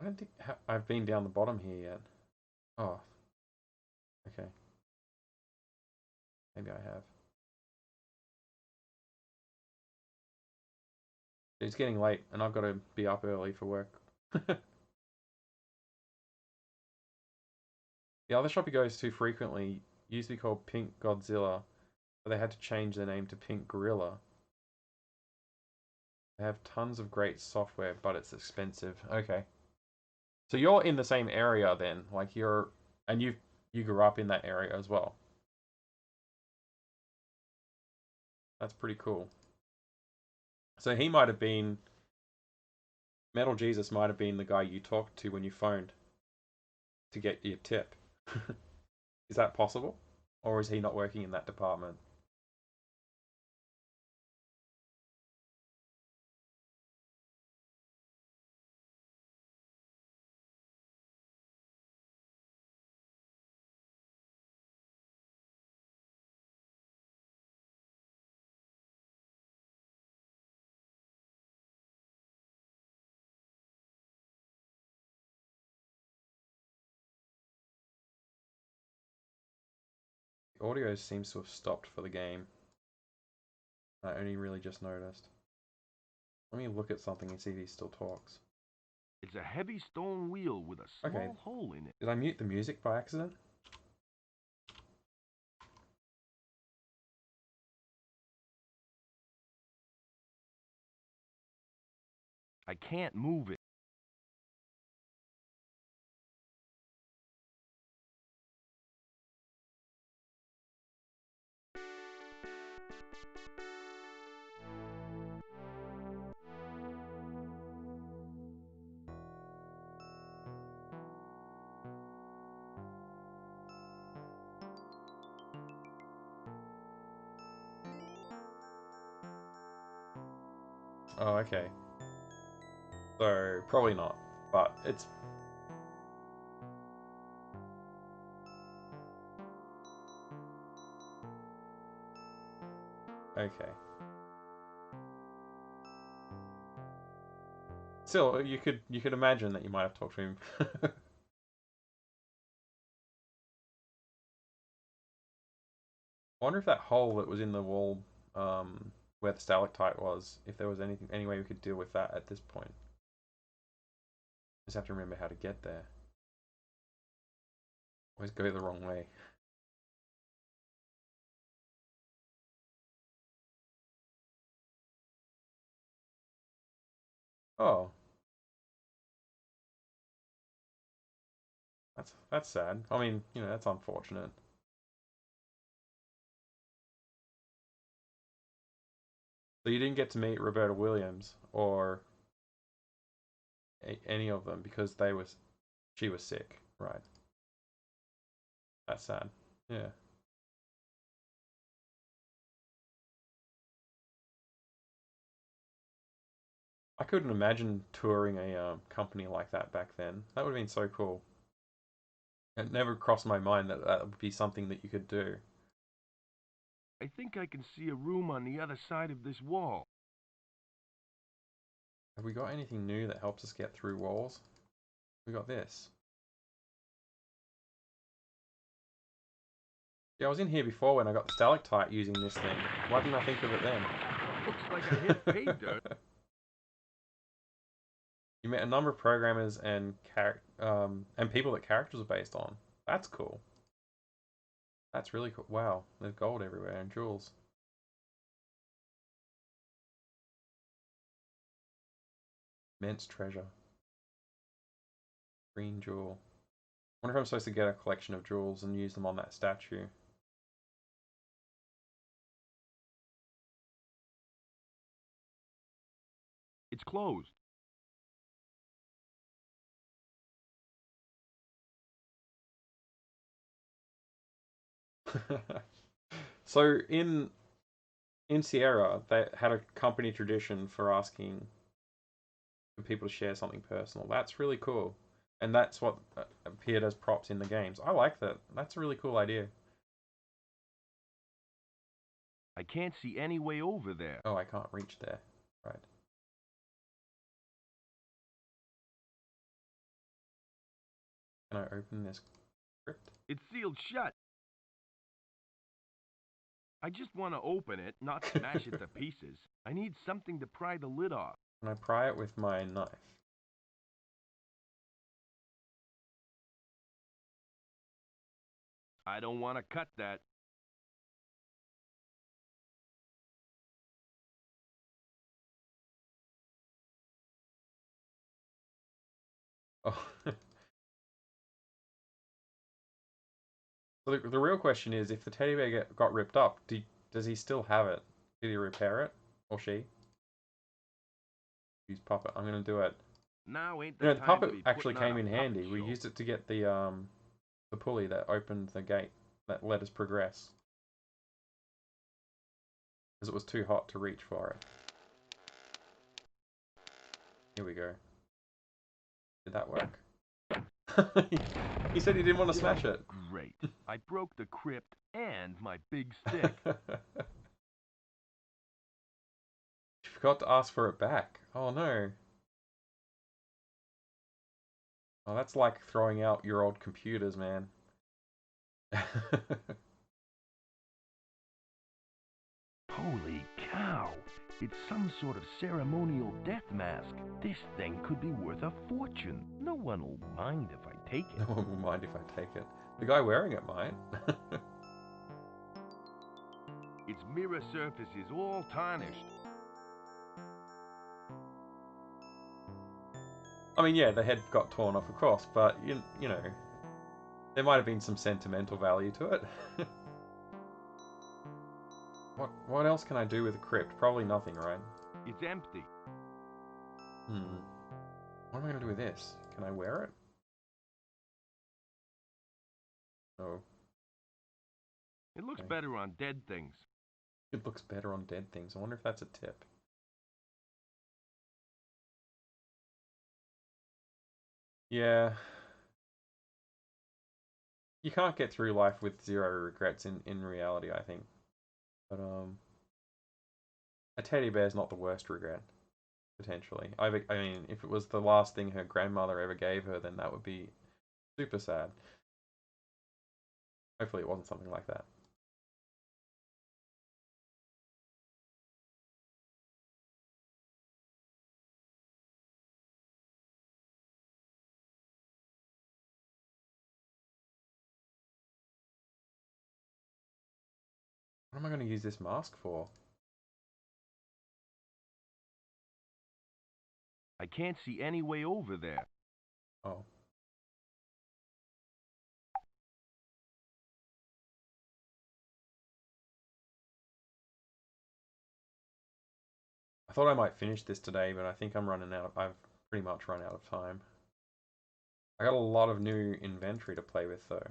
I don't think I've been down the bottom here yet. Oh, okay. Maybe I have. It's getting late and I've got to be up early for work. Yeah, The other shop he goes to frequently used to be called Pink Godzilla, but they had to change their name to Pink Gorilla. They have tons of great software, but it's expensive. Okay. So you're in the same area then, like and you grew up in that area as well. That's pretty cool. So he might have been, Metal Jesus might have been the guy you talked to when you phoned to get your tip. Is that possible? Or is he not working in that department? The audio seems to have stopped for the game. I only really just noticed. Let me look at something and see if he still talks. It's a heavy stone wheel with a small hole in it. Did I mute the music by accident? I can't move it. Oh, okay. So, probably not, but it's... Okay. Still, you could imagine that you might have talked to him. I wonder if that hole that was in the wall, where the stalactite was, if there was any way we could deal with that at this point. Just have to remember how to get there. Always go the wrong way. Oh. That's sad. I mean, you know, that's unfortunate. So you didn't get to meet Roberta Williams or any of them because she was sick, right? That's sad. Yeah. I couldn't imagine touring a company like that back then. That would have been so cool. It never crossed my mind that that would be something that you could do. I think I can see a room on the other side of this wall. Have we got anything new that helps us get through walls? We got this. Yeah, I was in here before when I got the stalactite using this thing. Why didn't I think of it then? Looks like I hit pay dirt. You met a number of programmers and people that characters are based on. That's cool. That's really cool. Wow, there's gold everywhere and jewels. Immense treasure. Green jewel. I wonder if I'm supposed to get a collection of jewels and use them on that statue. It's closed. So in Sierra, they had a company tradition for asking people to share something personal. That's really cool. And that's what appeared as props in the games. I like that. That's a really cool idea. I can't see any way over there. Oh, I can't reach there. Right. Can I open this crypt? It's sealed shut. I just want to open it, not smash it to pieces. I need something to pry the lid off. Can I pry it with my knife? I don't want to cut that. Oh. So the real question is, if the teddy bear got ripped up, does he still have it? Did he repair it? Or she? Use puppet. I'm gonna do it. Now ain't You the know, the time to puppet be actually putting on came a in puppet handy. We show. used it to get the pulley that opened the gate that let us progress. Because it was too hot to reach for it. Here we go. Did that work? He said he didn't want to smash it. Great. I broke the crypt and my big stick. You forgot to ask for it back. Oh no. Oh, that's like throwing out your old computers, man. Holy cow! It's some sort of ceremonial death mask. This thing could be worth a fortune. No one will mind if I take it. No one will mind if I take it. The guy wearing it might. Its mirror surface is all tarnished. I mean, yeah, the head got torn off, of course, but you know, there might have been some sentimental value to it. What else can I do with a crypt? Probably nothing, right? It's empty. What am I gonna do with this? Can I wear it? No. It looks Okay. better on dead things. It looks better on dead things. I wonder if that's a tip. Yeah. You can't get through life with zero regrets in reality, I think. But a teddy bear's not the worst regret, potentially. I mean, if it was the last thing her grandmother ever gave her, then that would be super sad. Hopefully it wasn't something like that. What am I going to use this mask for? I can't see any way over there. Oh. I thought I might finish this today, but I think I've pretty much run out of time. I got a lot of new inventory to play with, though.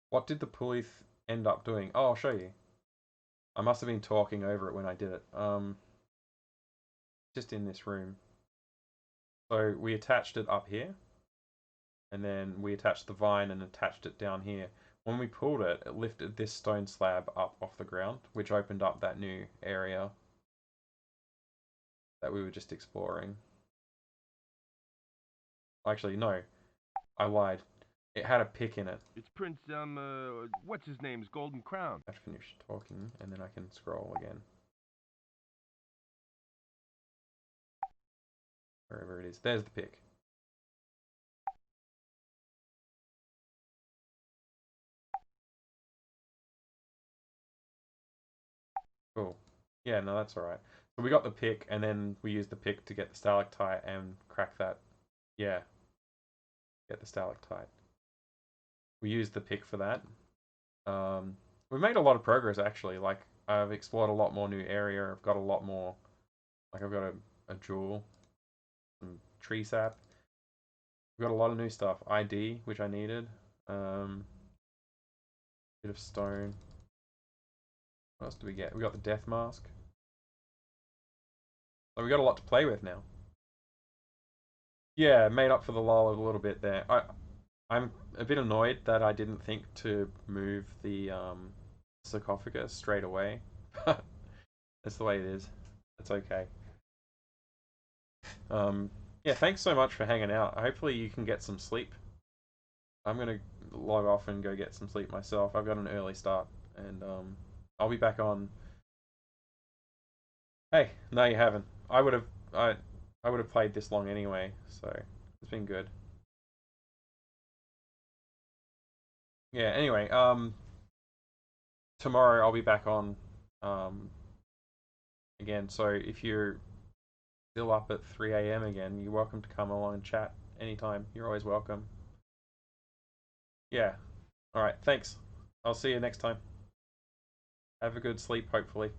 What did the pulley end up doing? Oh, I'll show you. I must have been talking over it when I did it. Just in this room. So we attached it up here, and then we attached the vine and attached it down here. When we pulled it, it lifted this stone slab up off the ground, which opened up that new area that we were just exploring. Actually, no, I lied. It had a pick in it. It's Prince, what's his name's golden crown. I have to finish talking, and then I can scroll again. Wherever it is. There's the pick. Cool. Yeah, no, that's alright. So we got the pick, and then we used the pick to get the stalactite and crack that. Yeah. Get the stalactite. We used the pick for that. We've made a lot of progress, actually. Like, I've explored a lot more new area. I've got a lot more... Like, I've got a jewel. Some tree sap. We've got a lot of new stuff. ID, which I needed. Bit of stone. What else do we get? We got the death mask. So we got a lot to play with now. Yeah, made up for the lull a little bit there. I'm a bit annoyed that I didn't think to move the sarcophagus straight away. That's the way it is. That's okay. Yeah, thanks so much for hanging out. Hopefully you can get some sleep. I'm gonna log off and go get some sleep myself. I've got an early start, and I'll be back on. Hey, no, you haven't. I would have played this long anyway, so It's been good. Yeah, anyway, tomorrow I'll be back on again, so if you're still up at 3 a.m. again, you're welcome to come along and chat anytime. You're always welcome. Yeah. Alright, thanks. I'll see you next time. Have a good sleep, hopefully.